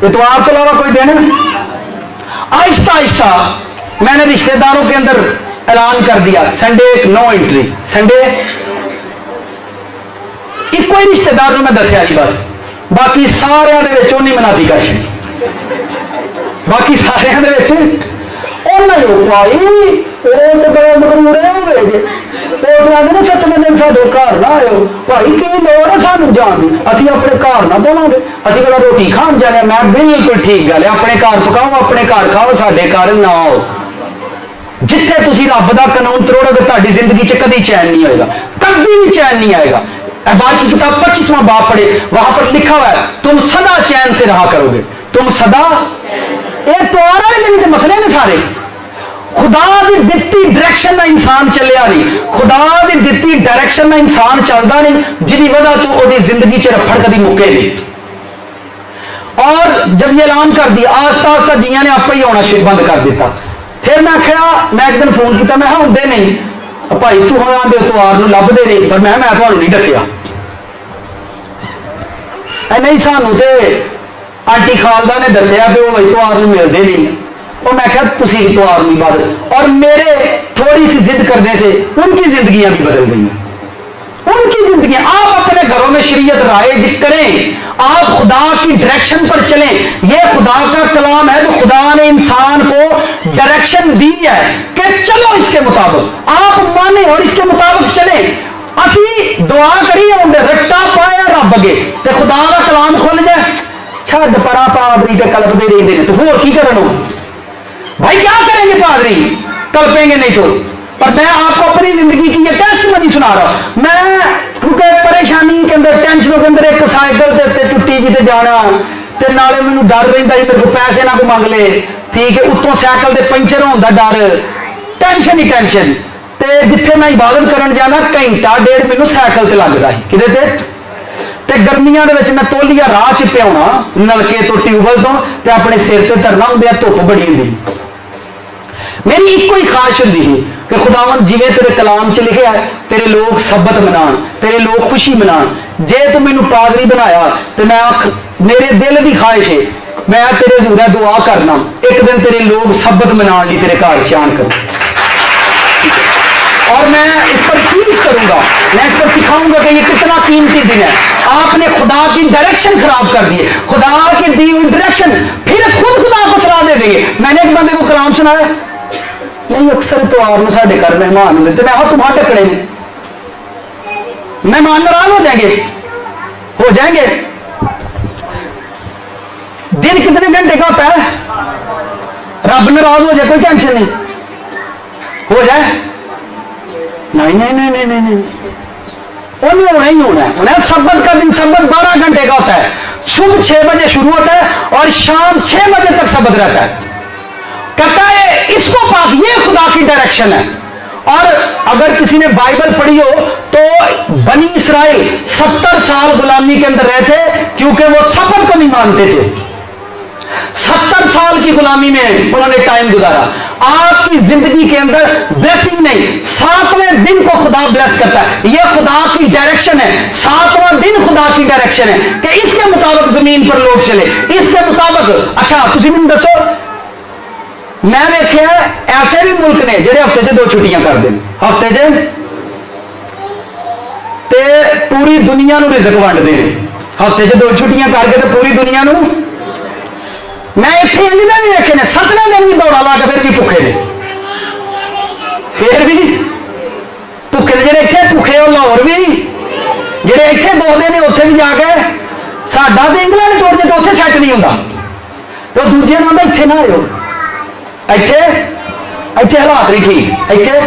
इतवार तो अलावा कोई दिन। आहिस्ता आहिस्ता मैंने रिश्तेदारों के अंदर ऐलान कर दिया, संडे नो एंट्री, संडे एक कोई रिश्तेदार मैं दसिया जी बस, बाकी सारे मनाती कर दी, बाकी सारे भाई तो बड़े मगरूरे हो गए, ना 7वें दिन साडे घर ना आयो भाई, की लोड़ है सानू जान दी, असीं अपने घर ना बनाओगे, असीं कहना रोटी खान जाने, मैं बिल्कुल ठीक गल है, अपने घर पकाओ अपने घर खाओ, साडे घर ना आओ, जिथे तुसी रब दा कानून तरोड़ोगे तुहाडी जिंदगी च कभी चैन नहीं होएगा, कभी भी चैन नहीं आएगा। बात की किताब 25वां बाब पढ़े, वहां पर लिखा हुआ है तुम सदा चैन से रहा करोगे, तुम सदा, ये त्योहार वाले दिन के मसले ने सारे, खुदा की दिती डायरेक्शन में इंसान चलिया नहीं, खुदा की दिती डायरेक्शन में इंसान चलता नहीं, जिसकी वजह से वो जिंदगी च रफड़ कभी मुके नहीं। और जब ये ऐलान कर दिया, आस्ता आस्ता जिया ने आप ही आना बंद कर दिता, फिर मैं आखिया, मैं एक दिन फोन किया, मैं होंगे नहीं भाई तू हम आते त्योहार लभदे नहीं, पर मैं थानू नहीं डकिया, नहीं सानू तो आंटी खालदा ने दसिया कि वो त्योहार मिलते नहीं, और मैं क्या तुसी त्योहार नहीं बदल, और मेरे थोड़ी सी जिद करने से उनकी जिंदगियां भी बदल गई, उनकी जिंदगी। आप अपने घरों में शरीयत राइज करें, आप खुदा की डायरेक्शन पर चलें, यह खुदा का कलाम है, तो खुदा ने इंसान को डायरेक्शन दी है कि चलो इसके मुताबिक, आप माने और इसके मुताबिक चले। असी दुआ करिए उन्हें रट्टा पाया रब अगे, तो खुदा का कलाम खुल जाए, छड़ परा पादरी से कल्पते रहते हैं, तो होर की करना भाई, क्या करेंगे पादरी, कल्पेंगे नहीं तो। पर मैं आपको अपनी जिंदगी की ये टेस्टमनी सुना रहा हूं, मैं क्योंकि परेशानी के अंदर टेंशन के अंदर एक साइकिल से टुट्टी जी जाना, तो नाले मैनू डर रहा मेरे को पैसे ना को मंग ले, ठीक है, उत्तों साइकिल के पंचर होने का डर, टेंशन ही टेंशन, तो जिथे मैं इबादत करन जाना घंटा डेढ़ मैनू साइकिल से लगता है कि गर्मियों के मैं तोलिया राह च पियाना नलके तो ट्यूबवैल तो अपने सिर से धरना होंगे, धुप बड़ी होंगी। मेरी एक ही ख्वाहिश होंगी कि खुदावन जिवें तेरे कलाम च लिखे है, तेरे लोग सबत मनान, तेरे लोग खुशी मनान, जे तू मैनू पादरी बनाया तो मैं मेरे दिल की ख्वाहिश है, मैं तेरे जरूर दुआ करना एक दिन तेरे लोग सबत मनाने लिए तेरे घर चान करूं, और मैं इस पर टीच करूंगा, मैं इस पर सिखाऊंगा कि ये कितना कीमती दिन है। आपने खुदा की डायरेक्शन खराब कर दी है, खुदा की दी हुई डायरेक्शन, फिर खुद खुदा को सलाह दे देंगे। मैंने एक बंदे को कलाम सुनाया, नहीं अक्सर इतवार में साढ़े घर मेहमान होंगे तो मैं हाँ तुम्हारे टकड़े ने मेहमान नाराज हो जाएंगे दिन कितने घंटे का होता है? रब नाराज हो जाए कोई टेंशन नहीं, हो जाए नहीं नहीं नहीं नहीं नहीं, नहीं। उन्हें होना ही होना है। उन्हें सब्बत का दिन सब्बत 12 घंटे का होता है। सुबह 6 बजे शुरू होता है और शाम 6 बजे तक सब्बत रहता है। कहता है इसको पाक, ये खुदा की डायरेक्शन है। और अगर किसी ने बाइबल पढ़ी हो तो बनी इसराइल 70 साल गुलामी के अंदर रहते क्योंकि वो सब्बत को नहीं मानते थे। 70 साल की गुलामी में उन्होंने टाइम गुजारा। आपकी जिंदगी के अंदर ब्लेसिंग नहीं, 7वें दिन को खुदा ब्लेस करता है। यह खुदा की डायरेक्शन है। 7वां दिन खुदा की डायरेक्शन है कि इसके मुताबिक जमीन पर लोग चले, इसके मुताबिक। अच्छा तुम मैंने दसो, मैं देखे ऐसे भी मुल्क ने जेडे हफ्ते से 2 छुट्टियां कर दें, हफ्ते से ते पूरी दुनिया नूं रिज़्क वंडदे ने। हफ्ते से 2 छुट्टियां करके तो पूरी दुनिया नूं। मैं इतने इंजन भी देखे ने 7वें दिन भी दौड़ा ला के फिर भी भुखे ने, फिर भी भुखे ने। जेडे इतने भुखे हो लाहौर भी, जेडे इतने 2 दिन उत्थे भी जाके साडा तो इंग्लैंड तोड़ दे तो उत्थे सैट नहीं होंदा, तो दूजे ने इतने ना आयो, इतने हालात नहीं ठीक। इतने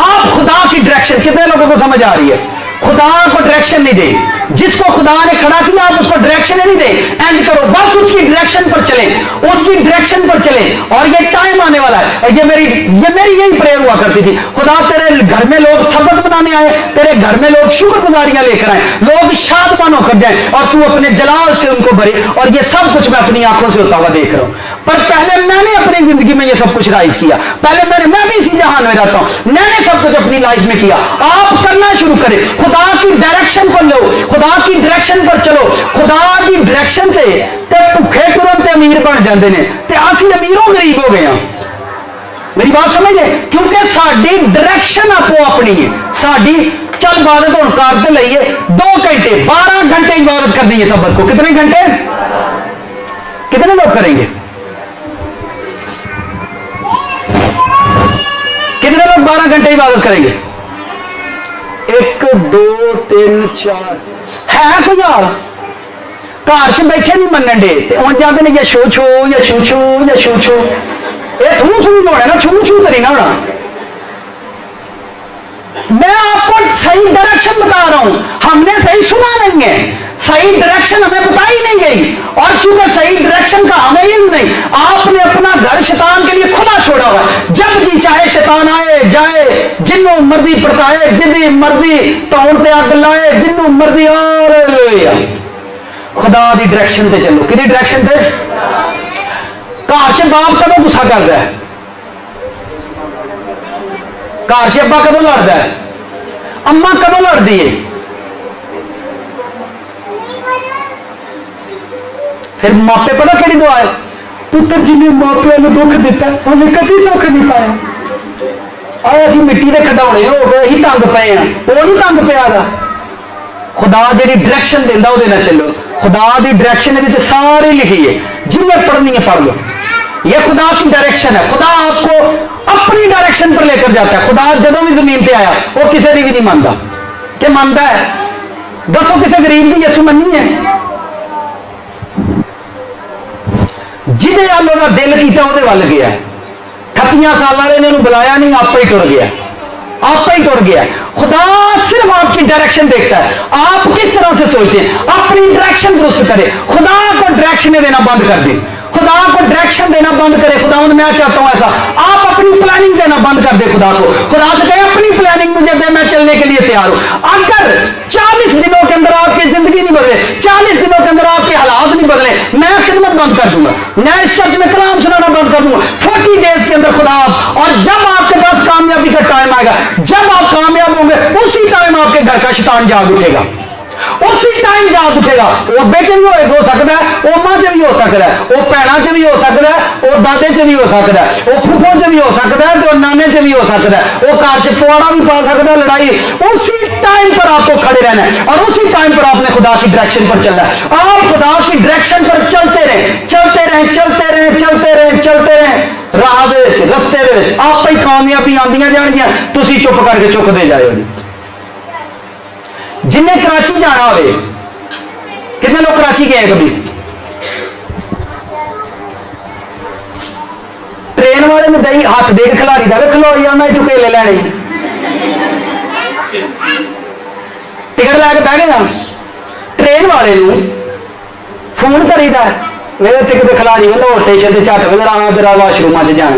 आप खुदा की डायरेक्शन, कितने लोगों को समझ आ रही है? खुदा को डायरेक्शन नहीं दे, जिसको खुदा ने खड़ा किया आप उसको डायरेक्शन नहीं दे। एंड करो बस उसकी डायरेक्शन पर चले, उसकी डायरेक्शन पर चले। और ये टाइम आने वाला है। ये मेरी यही प्रेयर हुआ करती थी, खुदा तेरे घर में लोग सबक बनाने आए, तेरे घर में लोग शुक्रगुजारियां लेकर आए, लोग शादमान होकर जाए और तू अपने जलाल से उनको भरे। और ये सब कुछ मैं अपनी आंखों से होता हुआ देख रहा हूं। पर पहले मैंने अपनी जिंदगी में ये सब कुछ राइज किया। पहले मैं भी इसी जहान में रहता हूं, मैंने सब कुछ अपनी लाइफ में किया। आप करना शुरू करें, खुदा की डायरेक्शन पर लो, खुदा की डायरेक्शन पर चलो। खुदा की डायरेक्शन से ते भुखे तुरंत अमीर बन जाते हैं, ते असि अमीरों गरीब हो गए हैं। मेरी बात समझे? क्योंकि साड़ी डायरेक्शन आपो अपनी है। साड़ी चल इबादत हम करते लईए 2 घंटे 12 घंटे इबादत करनी है सबक को। कितने घंटे? कितने लोग करेंगे? कितने लोग 12 घंटे इबादत करेंगे? 1 2 3 4 है कोई यार घर च बैठे नहीं मनन डे उन जाते ने छू छू या छू छू या छू छू, ये छू छू होना ना, छू छू करी ना होना। मैं आपको सही डायरेक्शन बता रहा हूं, हमने सही सुना नहीं है, सही डायरेक्शन हमें बताई नहीं गई। और चूंकि सही डायरेक्शन का हमें ही नहीं, आपने अपना घर शैतान के लिए खुला छोड़ा हुआ। जब जी चाहे शैतान आए जाए, जिन्हों मर्जी पड़ताए, जिन्नी मर्जी तौड़ ते अग लाए, जिन्हों मर्जी। और खुदा की डायरेक्शन से चलो। कि डायरेक्शन से? घर च बाप कदों गुस्सा करता है? घर च अब्बा कदों लड़ता है? अम्मा कदों लड़ती है? फिर मापे पता कि दुआ है? पुत्र जिन्हें मापिया ने दुख दिता उन्हें कभी सुख नहीं पाया। और असं मिट्टी के खिडौने हो गए ही तंग पे हैं, वो नहीं तंग पिया। खुदा जी डायरेक्शन देता वो चलो। खुदा की डायरेक्शन सारी लिखी है, जिन्हें पढ़नी है पढ़ लो। ये खुदा की डायरेक्शन है। खुदा आपको अपनी डायरेक्शन पर लेकर जाता है। खुदा जब भी जमीन पे आया वो किसी की भी नहीं मानता। क्या मानता है? दसो किसी गरीब की यसु मनी है? जिसे अल का दिल किया वो वल गया। 38 साल वाले ने बुलाया नहीं, आप ही टुर गया, आप ही टुर गया। खुदा सिर्फ आपकी डायरेक्शन देखता है, आप किस तरह से सोचते हैं। अपनी डायरेक्शन दुरुस्त करें, खुदा को डायरेक्शन देना बंद कर दें, खुदा को डायरेक्शन देना बंद करें। खुदा मैं चाहता हूं ऐसा, आप अपनी प्लानिंग देना बंद कर दे खुदा को। खुदा से कहे अपनी प्लानिंग मुझे दे, मैं चलने के लिए तैयार हूं। अगर 40 दिनों के अंदर आपकी जिंदगी नहीं बदले, 40 दिनों के अंदर आपके हालात नहीं बदले, मैं खिदमत बंद कर दूंगा, मैं इस चर्च में कलाम सुनाना बंद कर दूंगा। 40 डेज के अंदर खुदा। और जब आपके पास कामयाबी का टाइम आएगा, जब आप कामयाब होंगे, उसी टाइम आपके घर का शैतान जाग उठेगा, उसी टाइम जाग उठेगा। वो अब्बे च भी हो सकता है, वो मां च भी हो सकता है, वो भैणों च भी हो सकता है, वो दादे च भी हो सकता है, वो फुफो च भी हो सकता है, तो नाने च भी हो सकता है, वो घर च पवाड़ा भी पा सकता है, लड़ाई। उसी टाइम पर आपको खड़े रहना है और उसी टाइम पर आपने खुदा की डायरेक्शन पर चलना है। आप खुदा की डायरेक्शन पर चलते रहे, चलते रहे, चलते रहे, चलते रहे, चलते रहे, राह रस्ते आप ही कामयाबी आंदियां जाएगियां, तुसी चुप करके चुकते जाओ। जिन्हें कराची जाना हो, कितने लोग कराची गए कभी? ट्रेन वाले में दही हाथ दे के खिलाड़ी जावे, खलो या मैं चुकेले लैने, टिकट लैके बह गए ना। ट्रेन वाले फोन करीदा, मेरे टिकट खिलाड़ी लो स्टेशन से झट वे आना, तेरा वाशरूम च जाना।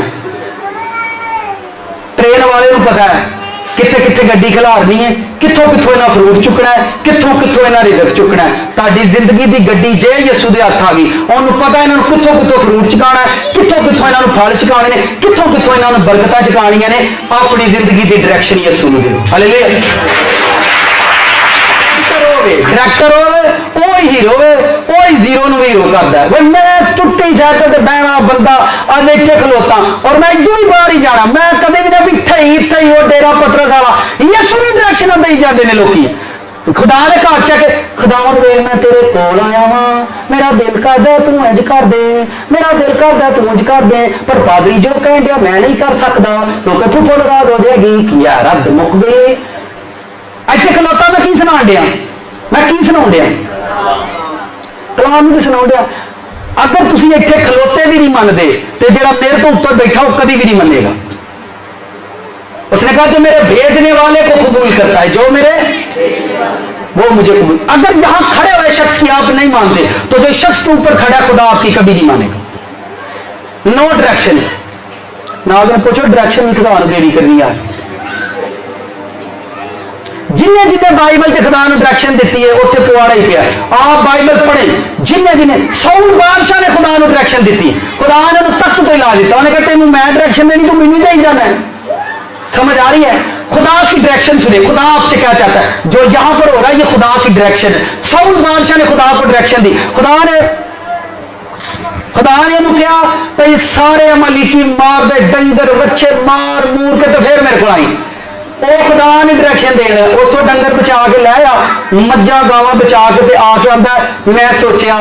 ट्रेन वाले को पता है कितने कितने गड्डी खिलारनी है, कितों कितों इन्हें फ्रूट चुकना है, कितों कितों इन्हें रिजक चुकना है। ताड़ी जिंदगी की गड्डी जे यसू के हथ आ गई, उन्होंने पता इन्होंने कितों कितों फ्रूट चुकाना है, कितों कितों इन्होंने फल चुकाने ने, कितों कितों इन्होंने बरकतां चुकानियां ने। अपनी जिंदगी की डायरेक्शन यसू नूं दिओ। हालेलुया। डायरेक्टर हो हीरो हो जीरो भी हीरो करता है। मैं टुट्टी सैकल से बहना बंदा अज इतने खलोता और मैं इधर भी बाहर ही जाना, मैं कभी भी ना भी इत्थे ही वो डेरा पतरस वाला यसू की डायरेक्शन दे जाते हैं लोग। खुदा ने घर चके खुदा वे मैं तेरे कोल आया वा, मेरा दिल करदा तू इंज कर दे, मेरा दिल करदा तू इंज कर दे, पर पादरी जो कह दिया मैं नहीं कर सकता, क्योंकि फुफो नाराज हो जाएगी, यार हद मुक गई। इतने खलोता मैं की सुना दिया, मैं की सुना दिया, कलाम ही सुना दिया। अगर तुम इतने खलोते भी नहीं मानते तो जो मेरे तो ऊपर बैठा वो कभी भी नहीं मानेगा। उसने कहा जो मेरे भेजने वाले को कबूल करता है, जो मेरे वो मुझे कबूल। अगर यहां खड़े हुए शख्स की आप नहीं मानते तो जो शख्स के ऊपर खड़ा खुदा आपकी कभी नहीं मानेगा। नो डायरेक्शन ना, अगर पूछो डायरेक्शन खुदा ने देनी करनी है। जिन्हें जिन्हें बाइबल च खुदा ने डायरेक्शन दी है उत्थे पवाड़ा ही पिया। आप बाइबल पढ़े, जिन्हें जिन्हें साउल बादशाह ने खुदा ने डायरेक्शन दी, खुदा ने तख्त पे ला दिता, उन्हें कहते मैं डायरेक्शन देनी, तो मैनू ही जाना है। समझ आ रही है? खुदा की डायरेक्शन सुने, खुदा आपसे क्या चाहता है। जो यहां पर हो रहा है ये खुदा की डायरेक्शन है। साउल बादशाह ने खुदा को डायरेक्शन दी, खुदा ने क्या भाई सारे अमलीकी मार दे, डंगर बच्चे मार मूर के तो फिर मेरे को आई। वो खुदा ने डायरेक्शन देना, उतो डंगर बचा के लाया, मज्जा गावां बचा के आके आंदा मैं सोचा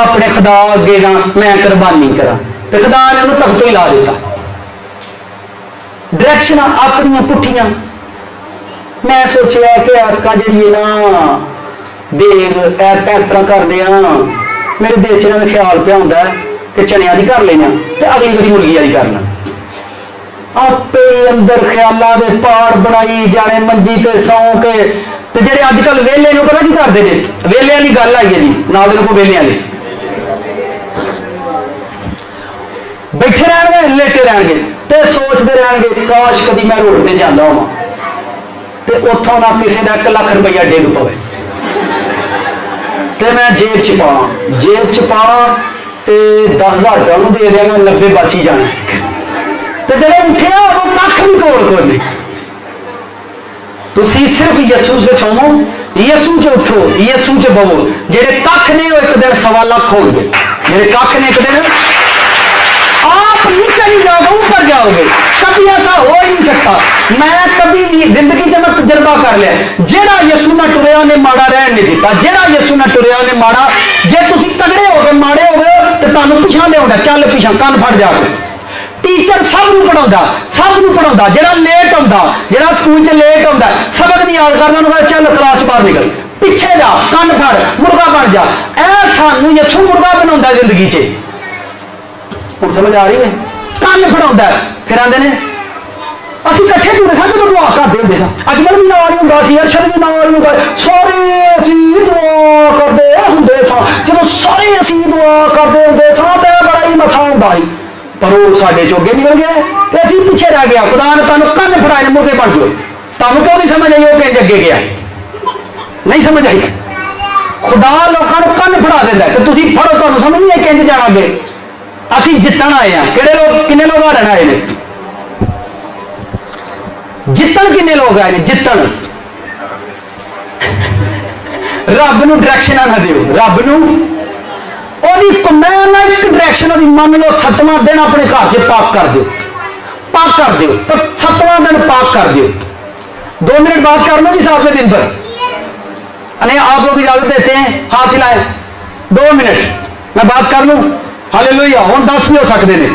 अपने खुदा अगे ना मैं कुर्बानी करा, तो खुदा ने उन्हें तख्त ही ला दिता। डायरेक्शन अपनियां पुठियां। मैं सोचा कि अटका जी ना देग ऐसा इस तरह करने, मेरे दिल च ना ख्याल पिया होंदा कि चनिया की कर लेना तो अगली कभी मुर्गी वाली करना। आपे अंदर ख्यालों के पहाड़ बनाई जाने, मंजी ते सौ के। तो जेडे अजकल वेले पता की करते हैं, वेले वाली गल आई है जी, ना को वेले वाली बैठे रहने लेटे रहने तो सोचते रहने काश कभी मैं रोड पर जाता हूँ तो उतों ना किसी का 1 लाख रुपया डिग पवे तो मैं जेब च पावा, जेब च पावा तो 10,000 रुपया उन्होंने दे देंगे, 90 बच ही जाना। तो जब उठे वो कख भी कोल कोई नहीं। तुसी सिर्फ यसू से छोमो, यसू च उठो, यसू च बवो। जेडे कख ने एक दिन 1.25 लाख होंगे, जेडे कख ने एक दिन आप नीचे नहीं जाओगे ऊपर जाओगे। कभी ऐसा हो ही नहीं सकता। मैं कभी भी जिंदगी में तजर्बा कर लिया, जेड़ा यसू ना टुरिया ने माड़ा रहन नहीं दिता, जेड़ा यसू ना टुरिया ने माड़ा। जे तुसी तगड़े हो गए माड़े हो गए तो तुहानू पिछा लिया, चल पिछा कन फट जाओगे। टीचर सबनूं पढ़ाउंदा, सबनूं पढ़ाउंदा, जेड़ा लेट आउंदा, जेड़ा स्कूल च लेट आउंदा, सबक नहीं याद करदा, उन्होंने चल क्लास बाहर निकल, पिछे जा, कन फड़, मुर्गा बन जा। ऐ सानू यसू मुर्गा बनाउंदा जिंदगी च। हुण समझ आ रही है? कन फड़ाउंदा, फिर आंदे ने असीं इकट्ठे टूरे सा जो दुआ करदे हुंदे सा। अजकल भी नाल ही हुंदा सी, अरशद भी नाल ही हुंदा, सारे असीं दुआ करदे हुंदे सा। जदों सारे असीं दुआ करदे हुंदे सा ते बड़ा ही मसा हुंदा सी, पर वो साडे चोगे निकल गया ते असीं पिछे रह गया। खुदा ने तुहानूं कन फड़ाए ने मुर्गे बन जाओ। तुहानूं क्यों नहीं समझ आई? वो किंज अगे गया नहीं समझ आई। खुदा लोकां नूं कन फड़ा दिंदा ते तुसीं फड़ो, तुहानूं समझ नहीं आई किंज जाना अगे। असीं जितण आए हैं, किहड़े लोग किन्ने लोग हारन आए ने? जितण किन्ने लोग आए ने? जितण रब नूं डायरैक्शन ना दिओ, रब नूं ओदी कमैंड ना एक डायरैक्शन ओदी मान लो 7वां दिन अपने घर से पाक कर दिओ, पाक कर दिओ, तो 7वां दिन पाक कर दिओ। 2 मिनट बात कर लो जी 7वें दिन पर। अरे आप लोग इजाजत देते हैं, हाथ हिलाए, 2 मिनट मैं बात कर लूं। हालेलुया, हुण 10 भी हो सकते हैं,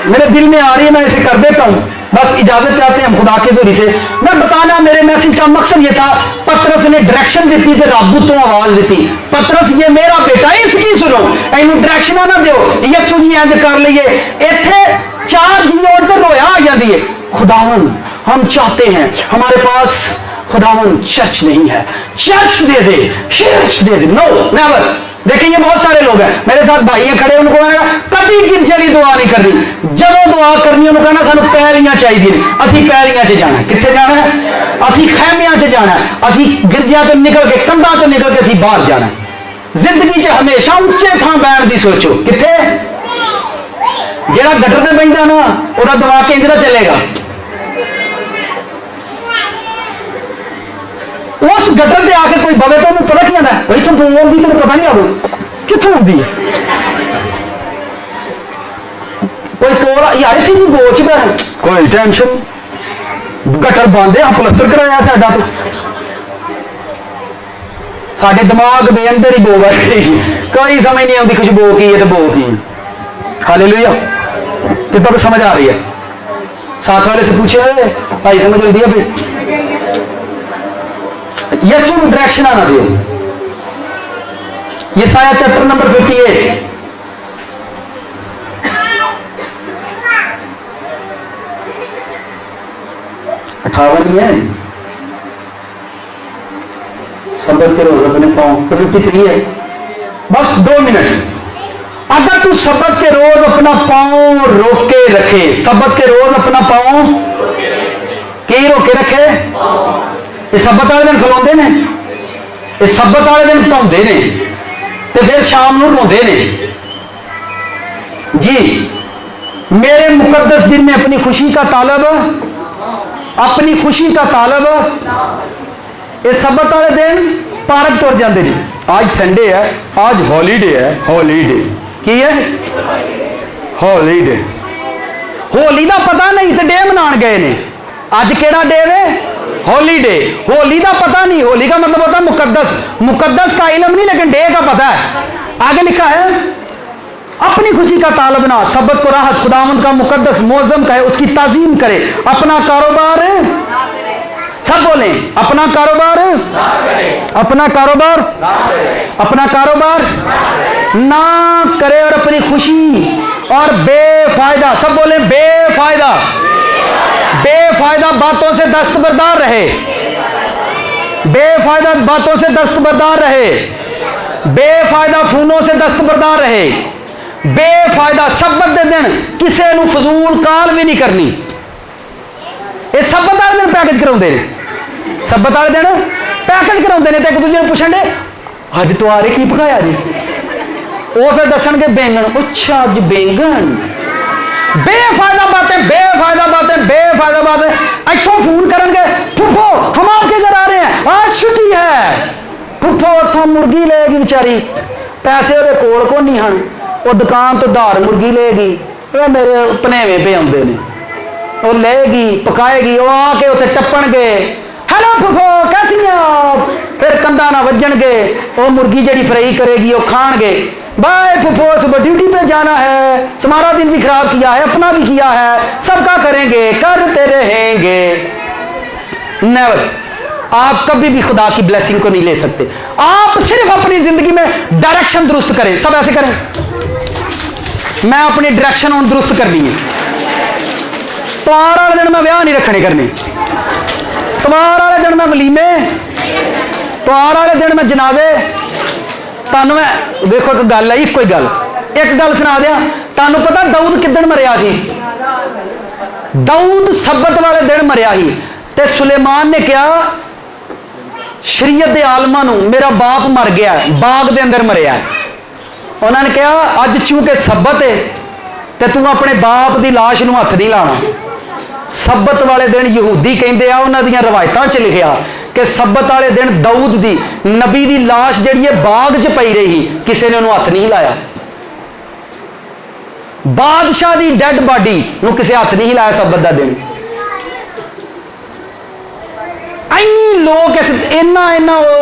मेरे दिल में आ रही है, मैं इसे कर देता हूं। बस इजाजत चाहते हैं हम खुदा के ज़रिए से। मैं बताना, मेरे मैसेज का मकसद ये था, पतरस ने डायरेक्शन दी थी, रब तो आवाज दी। पतरस ये मेरा बेटा है, इसकी सुनो, इनू डायरेक्शन ना दो, यसू जी इंज कर लीए। इत्थे 4 जी और तो रोया आ जाती है, खुदावन हम चाहते हैं, हमारे पास खुदावन चर्च नहीं है, चर्च दे दे, चर्च दे दे। No never. देखिए ये बहुत सारे लोग हैं, मेरे साथ भाई हैं खड़े, उनको कभी गिरजे की दुआ नहीं करनी, जब दुआ करनी उन्होंने कहना सानू पैरियां चाहिए, असी पैरियां च जाना। कित्थे जाना है? असी खैमियां च जाना है, असी गिरजिया तो निकल के, कंधा तो निकल के असी बाहर जाना है। जिंदगी च हमेशा उच्चे थां बैठ की सोचो। कित्थे? जेड़ा गटर से बहिंदा ना, वह दिमाग किंज दा चलेगा। उस गटर से आके कोई बवे तो पता नहीं आता, भाई तो बोलती तो पता नहीं आता कितों आती है। कोई कोल यार इतनी भी बोझ पे कोई टेंशन, गटर बंद है, प्लस्तर कराया साडा तो, साडे दिमाग के अंदर ही बो बैठी, कोई समझ नहीं आती कुछ बो की है तो बो की। हालेलुया, कितना तो समझ आ रही है। साथ वाले से पूछे भाई समझ आती है भाई, यसू डायरेक्शन आना दियो। यशायाह चैप्टर नंबर 58, है सबक के रोज अपने पाँव, 53 है। बस 2 मिनट। अगर तू सबक के रोज अपना पाँव रोके रखे, सबक के रोज अपना पाँव की रोके रखे, ये सबत वाले दिन खलोंदे ने, ये सबत वाले दिन धोंदे ने, तो फिर शाम को रोंदे ने। जी मेरे मुकद्दस दिन में अपनी खुशी का तालब, अपनी खुशी का तालब, ये सबत वाले दिन पार्क तुर जाते हैं। आज संडे है, आज हॉलीडे है, हॉलीडे की है, हॉलीडे। होली का पता नहीं तो डे मना गए ने, अज केड़ा डे वे? हॉलीडे। होली का पता नहीं, होली का मतलब होता है मुकद्दस, मुकद्दस का इल्म नहीं लेकिन डे का पता है। आगे लिखा है अपनी खुशी का तालब ना, सबत को राहत, खुदावंद का मुकद्दस मौजम का है, उसकी ताजीम करे, अपना कारोबार, सब बोले अपना कारोबार, अपना कारोबार, अपना कारोबार ना करे, और अपनी खुशी और बेफायदा, सब बोले बेफायदा, बेफायदा बातों से दस्तबरदार रहे, बेफायदा बातों से दस्तबरदार रहे, बेफायदा फूलों से दस्तबरदार रहे, बेफायदा सबत दे दिन किसी नू फजूल काल भी नहीं करनी। ये सबत वाले दिन पैकेज कराते हैं, सबत वाले दिन पैकेज कराते हैं, तो एक दूसरे पूछण दे अज तुआरे की पकाया जी, वो फिर दसन के बैंगन, अच्छा अज बैंगन। बेफायदा बातें, बेफायदा बातें, बेफायदा बातें। इतों फोन करेंगे, फुफो हम आपके घर आ रहे हैं, आज छुट्टी है। फुफो उतों मुर्गी लेगी बेचारी, पैसे वो कोल को नहीं हैं, वो दुकान तो धार मुर्गी लेगी, वो मेरे भनेवे पे आते हैं, वो लेगी पकाएगी, वो आके उत्थे टप्पणगे, हेलो फुफो कैसी हैं आप, फिर कंधा ना वजणगे, वो मुर्गी जी फ्राई करेगी, वो खाणगे। बाय फुफो सुबह ड्यूटी पे जाना है, हमारा दिन भी खराब किया है, अपना भी किया है, सबका करेंगे, करते रहेंगे। नेवर। आप कभी भी खुदा की ब्लेसिंग को नहीं ले सकते। आप सिर्फ अपनी जिंदगी में डायरेक्शन दुरुस्त करें। सब ऐसे करें, मैं अपनी डायरेक्शन और दुरुस्त करनी है। त्वार वाले दिन मैं ब्याह नहीं रखने करने, त्वार वाले दिन मैं वलीमे, त्वार वाले दिन मैं जनाजे। तुहानू मैं देखो एक गल है, एक गल सुना दिया। तुहानू पता दाऊद किदन मरिया सी? दाऊद सबत वाले दिन मरिया ही, ते सुलेमान ने कहा शरीयत के आलमा नू मेरा बाप मर गया, बाग के अंदर मरिया। उन्होंने कहा अज चूंकि सबत है तो तू अपने बाप की लाश नू हथ नहीं लाना। सब्बत वाले दिन यहूदी कहते हैं, उन्होंने दियां रवायतां च लिखिया कि सब्बत वाले दिन दाऊद दी नबी दी लाश जिहड़ी है बाग च पई रही, किसी ने उन्होंने हथ नहीं लाया। बादशाह दी डेड बॉडी नूं किसी हथ नहीं लाया सब्बत दा दिन।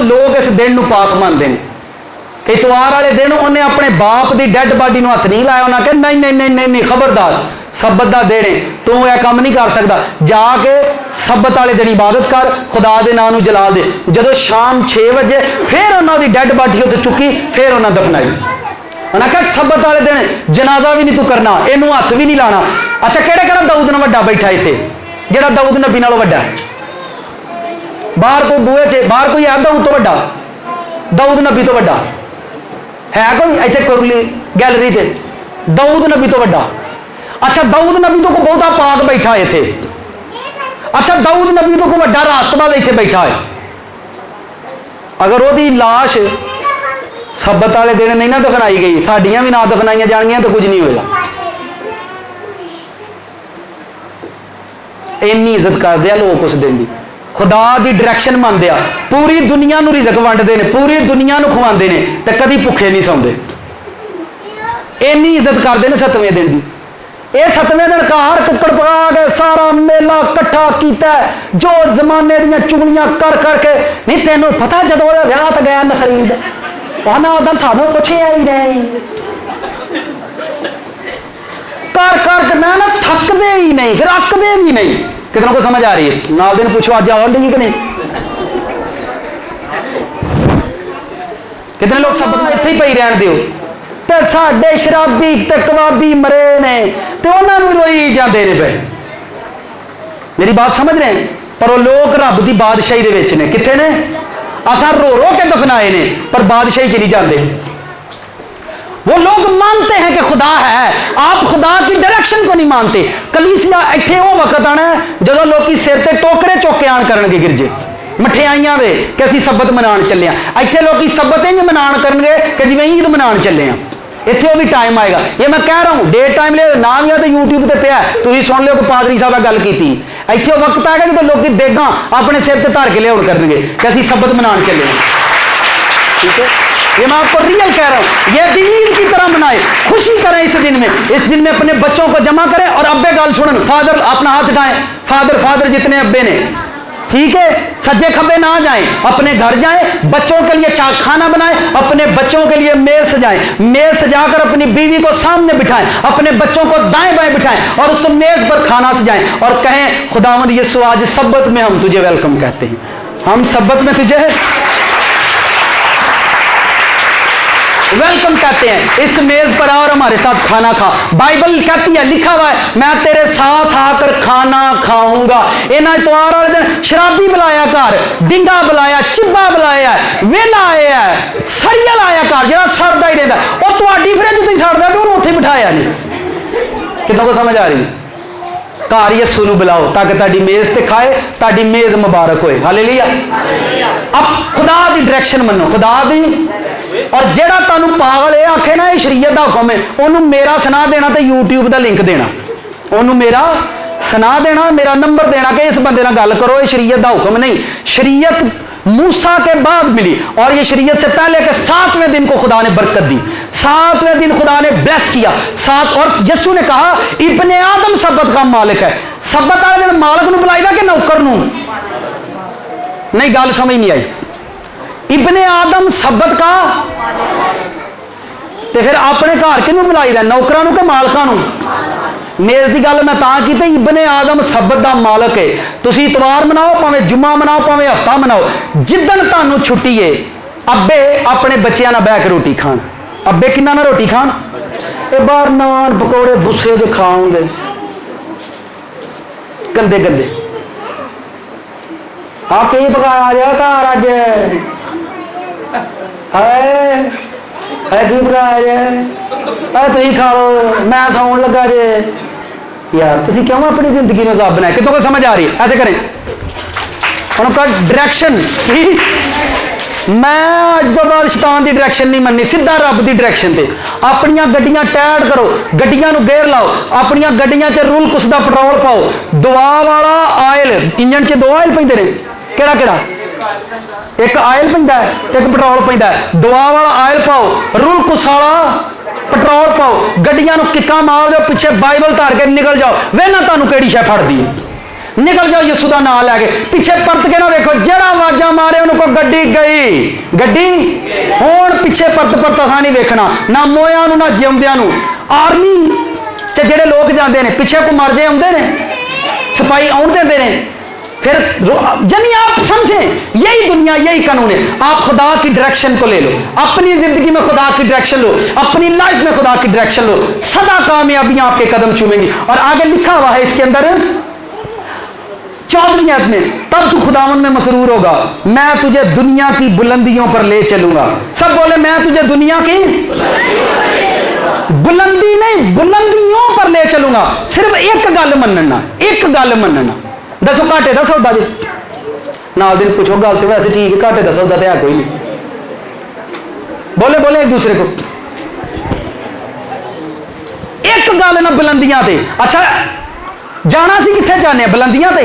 लोग इस दिन नूं पाक मानते हैं कि इतवार वाले दिन उन्हें अपने बाप की डेड बॉडी नूं हथ नहीं लाया। उन्हें कहा नहीं नहीं नहीं नहीं नहीं, खबरदार सब्बत का दिन है, तू यह काम नहीं कर सकता, जाके सब्बत वाले दिन इबादत कर, खुदा के नाम नूं जला दे। जदों शाम 6 बजे फिर उन्होंने डेड बॉडी उत्ते चुकी, फिर उन्हें दफनाई। उन्हें कहा सब्बत वाले दिन जनाजा भी नहीं तू करना, इनू हथ भी नहीं लाना। अच्छा केड़ा केड़ा दाऊद नाल वड्डा बैठा इत्थे, जिहड़ा दाऊद नबी नालों वड्डा है? बाहर कोई बूहे च बाहर कोई है दाऊद तो वड्डा, दाऊद नबी तो वड्डा है कोई इत्थे कुरली गैलरी से? दाऊद नबी तो वड्डा। अच्छा दाऊद नबी तो कोई बहुता पाक बैठा है इत्थे। अच्छा दाऊद नबी तो कोई वड्डा राष्ट्रवाद इत्थे बैठा है। अगर वो लाश सब्बत वाले दिन नहीं ना दफनाई गई, साडियां भी ना दफनाइया जाएंगियां तो कुछ नहीं होगा। इन्नी इज्जत करते हैं लोग उस दिन की, खुदा की डायरैक्शन मानते हैं, पूरी दुनिया को रिजक वंडते हैं, पूरी दुनिया को खवाते हैं, तो कभी भुखे नहीं सौंदे। इन्नी इज्जत करते हैं 7वें दिन की। ये 7वें दिन घर कुकड़ पका के सारा मेला कट्ठा किया, जो जमाने दियां चुगलियां कर करके। नहीं तेनों पता जो विआह तो गया नसरीन उन्होंने सानू पुछया ही नहीं, कर करके मैं ना थकते ही नहीं, फिर अकते भी नहीं। कितनों को समझ आ रही है? नाल दिन पूछो अज आवन दी कि नहीं? कितने लोग शब्द में इत्थे ही पई रहन दिओ, ते साडे शराबी ते कबाबी मरे ने ते उन्हां नूं रोई जांदे ने पे। मेरी बात समझ रहे हैं? पर वो लोग रब की बादशाही दे विच ने, कित्थे ने? असां रो रो के दफनाए ने, पर बादशाही च नहीं जाते। वो लोग मानते हैं कि खुदा है, आप खुदा की डायरेक्शन को नहीं मानते। कलीसिया इत्थे वो वक्त आना है जो लोग सिर ते टोकरे चुक के आन करनगे गिरजे मठियाइयां दे कि असीं सब्बत मनाण चले हैं। इत्थे लोग सब्बत इंज मनाण करनगे कि जिवें ईद मनाण चले हैं। इत्थे वो भी टाइम आएगा, ये मैं कह रहा हूँ, डेट टाइम ले नाम या तो यूट्यूब पर पिया, तुसीं सुन लियो कि पादरी साहब गल की। इत्थे वो वक्त आएगा जो लोग देगा अपने सिर ते धर के लियाउण करनगे कि असीं सब्बत मनाण चले हैं। ठीक है, ये मैं आपको रियल कह रहा हूं। ये दिन ईद की तरह मनाए, खुशी करें इस दिन में। इस दिन में अपने बच्चों को जमा करें और अब्बे गाल सुनन, फादर अपना हाथ उठाएं, फादर फादर जितने अब्बे ने, ठीक है, सज्जे खब्बे ना जाएं, अपने घर जाएं, बच्चों के लिए खाना बनाएं, अपने बच्चों के लिए मेज सजाएं, मेज सजाकर अपनी बीवी को सामने बिठाएं, अपने बच्चों को दाएं बाएं बिठाएं और उस मेज पर खाना सजाएं और कहें खुदावंद यीशु आज सब्बत में हम तुझे वेलकम कहते हैं, हम सब्बत में तुझे वेलकम कहते हैं। इस मेज पर और हमारे साथ खाना खा। बाइबल कहती है, लिखा हुआ है, मैं तेरे साथ आकर खाना खाऊंगा। इन्हें इतवार वाले दिन शराबी बुलाया घर, डिंगा बुलाया, चिब्बा बुलाया, वेला आया, सरियल आया घर जो सड़ता ही रहता, और तुहाडी फ्रिज तुसीं सड़दा तो उन्होंने उत्थे बिठाया नहीं। कितनों को समझ आ रही? घर यीशु नूं बुलाओ ताकि तुहाडी मेज ते खाए, तुहाडी मेज मुबारक होए। हालेलुया। अब खुदा की डायरेक्शन मनो, खुदा की। और जेड़ा तुहानू पागल ये आखे ना ये शरीयत का हुक्म है, उन्होंने मेरा सुना देना तो यूट्यूब का लिंक देना, उन्होंने मेरा सुना देना, मेरा नंबर देना कि इस बंदे नाल गल करो, ये शरीयत का हुक्म नहीं। शरीयत मूसा के बाद मिली और ये शरीयत से पहले के 7वें दिन को खुदा ने बरकत दी, 7वें दिन खुदा ने ब्लेस किया। और यीशु ने कहा इब्ने आदम सब्बत का मालिक है। सब्बत वाले दिन मालिक नूं बुलाईदा कि नौकर नूं? नहीं, गल समझ नहीं आई। इब्ने आदम सब्बत का, तो फिर अपने घर किनूं बुलाईदा, नौकरां नूं कि मालकां नूं? मेज की गल मैं तां की इब्ने आदम सब्बत का मालक है। तुसीं इतवार मनाओ, भावें जुम्मा मनाओ, भावें हफ्ता मनाओ, जिदन तुहानूं छुट्टी है, अब्बे अपने बच्चों नाल बैठ के रोटी खाण। अब्बे किन्ना नाल रोटी खाण? बाहर नान पकौड़े भुस्से जो खाओगे गंदे गंदे। आप की पकाया जा घर अज? है की पकाया जे? तुम खा लो, मैं सौन लगा जे। यार तुम क्यों अपनी जिंदगी में साफ बनाए? कितों को समझ आ रही है? ऐसे करें, उनका डायरेक्शन मैं अज तो बाद शैतान की डायरैक्शन नहीं मननी, सीधा रब की डायरैक्शन से अपन गड्डियां टाइट करो, गड्डियां गेयर लाओ, अपन गड्डियां च रूल कुछ का पेट्रोल पाओ, दुआ वाला आयल इंजन च 2 आयल पैंदे ने, केड़ा केड़ा एक आयल पैंदा है एक पेट्रोल पैंदा है, दुआ वाला आयल पाओ, रूल कुछ वाला पेट्रोल पाओ, गड्डियां किक्का मार दो, पिछे बाइबल धार के निकल जाओ, वेना तुहानू केड़ी शै फड़दी है, निकल जाओ यीशु का नाम लैके, पिछे परत के ना देखो, जेड़ा आवाजा मारे उनको गड्डी गई, गड्डी हुण पिछे परत असां नहीं वेखना, ना मोया ना जिउंदियां नू। आर्मी च जेड़े लोग जाते हैं पिछे को मर जाए आउंदे ने, सिपाही आउण देंदे ने, फिर यानी आप समझें यही दुनिया यही कानून है। आप खुदा की डायरेक्शन को ले लो, अपनी जिंदगी में खुदा की डायरेक्शन लो, अपनी लाइफ में खुदा की डायरेक्शन लो, सदा कामयाबियां आपके कदम चूमेंगी। और आगे लिखा हुआ है इसके अंदर 14वीं आयत में, तब तू खुदावन में मसरूर होगा, मैं तुझे दुनिया की बुलंदियों पर ले चलूंगा। सब बोले मैं तुझे दुनिया की बुलंदी नहीं बुलंदियों पर ले चलूंगा। सिर्फ एक गल मनना, एक गल मनना। दसो घाटे का सौदा जी, नाल दिन पूछो गल तो वैसे ठीक है, घाटे का सौदा तो है कोई नहीं। बोले बोले एक दूसरे को एक गल ना बुलंदियां ते। अच्छा जाना सी कितने चाहते हैं? बुलंदियां ते।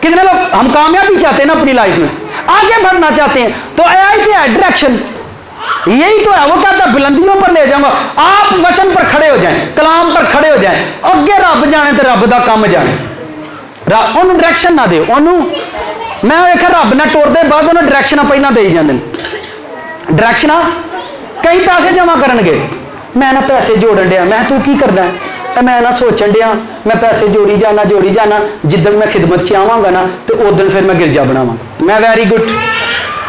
कितने लोग हम कामयाबी चाहते हैं ना अपनी लाइफ में, आगे बढ़ना चाहते हैं, तो यही तो है डायरेक्शन, यही तो है। वो कहता है बुलंदियों पर ले जाऊंगा। आप वचन पर खड़े हो जाएं, कलाम पर खड़े हो जाएं, अगे रब जाने तो रब का काम जाने, उन्होंने डायरेक्शन ना दो। मैं वेखा रब ने टुरदे बाद उन्होंने डायरेक्शन पहला दे जाते, डायरेक्शन कई पैसे जमा करनगे, मैं ना पैसे जोड़न दिया, मैं तू की करना है, मैं ना सोचन दिया, मैं पैसे जोड़ी जाना जिदन मैं खिदमत से आवांगा ना तो उस दिन फिर मैं गिरजा बनावा। मैं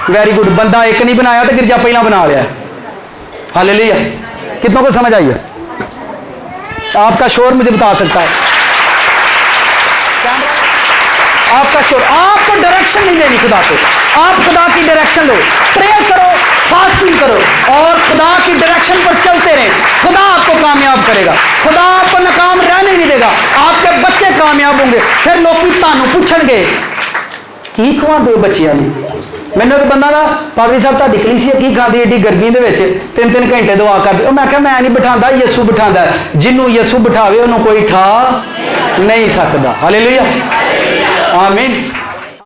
वेरी गुड बंदा एक नहीं बनाया तो गिरजा पहला बना लिया। हालेलुया। कितनों को समझ आई है? आपका शोर मुझे बता सकता है, आपका शोर। आपको डायरेक्शन नहीं देनी खुदा को, आप खुदा की डायरेक्शन लो, प्रे करो, फास्टिंग करो और खुदा की डायरेक्शन पर चलते रहे। खुदा आपको कामयाब करेगा, खुदा आपको नाकाम रहने नहीं देगा, आपके बच्चे कामयाब होंगे। फिर लोग तानू पूछणगे की खवा दो बच्चियां ने। मैंने तो बंदा था पादरी साहब तुहाडी कलीसिया की खाती एडी गर्मी के 3-3 घंटे दुआ करते। मैं क्या मैं नहीं बिठांदा, यसू बिठांदा, जिन्हों यसू बिठावे उन्होंने कोई ठा नहीं सकता। हालेलुया, आमीन।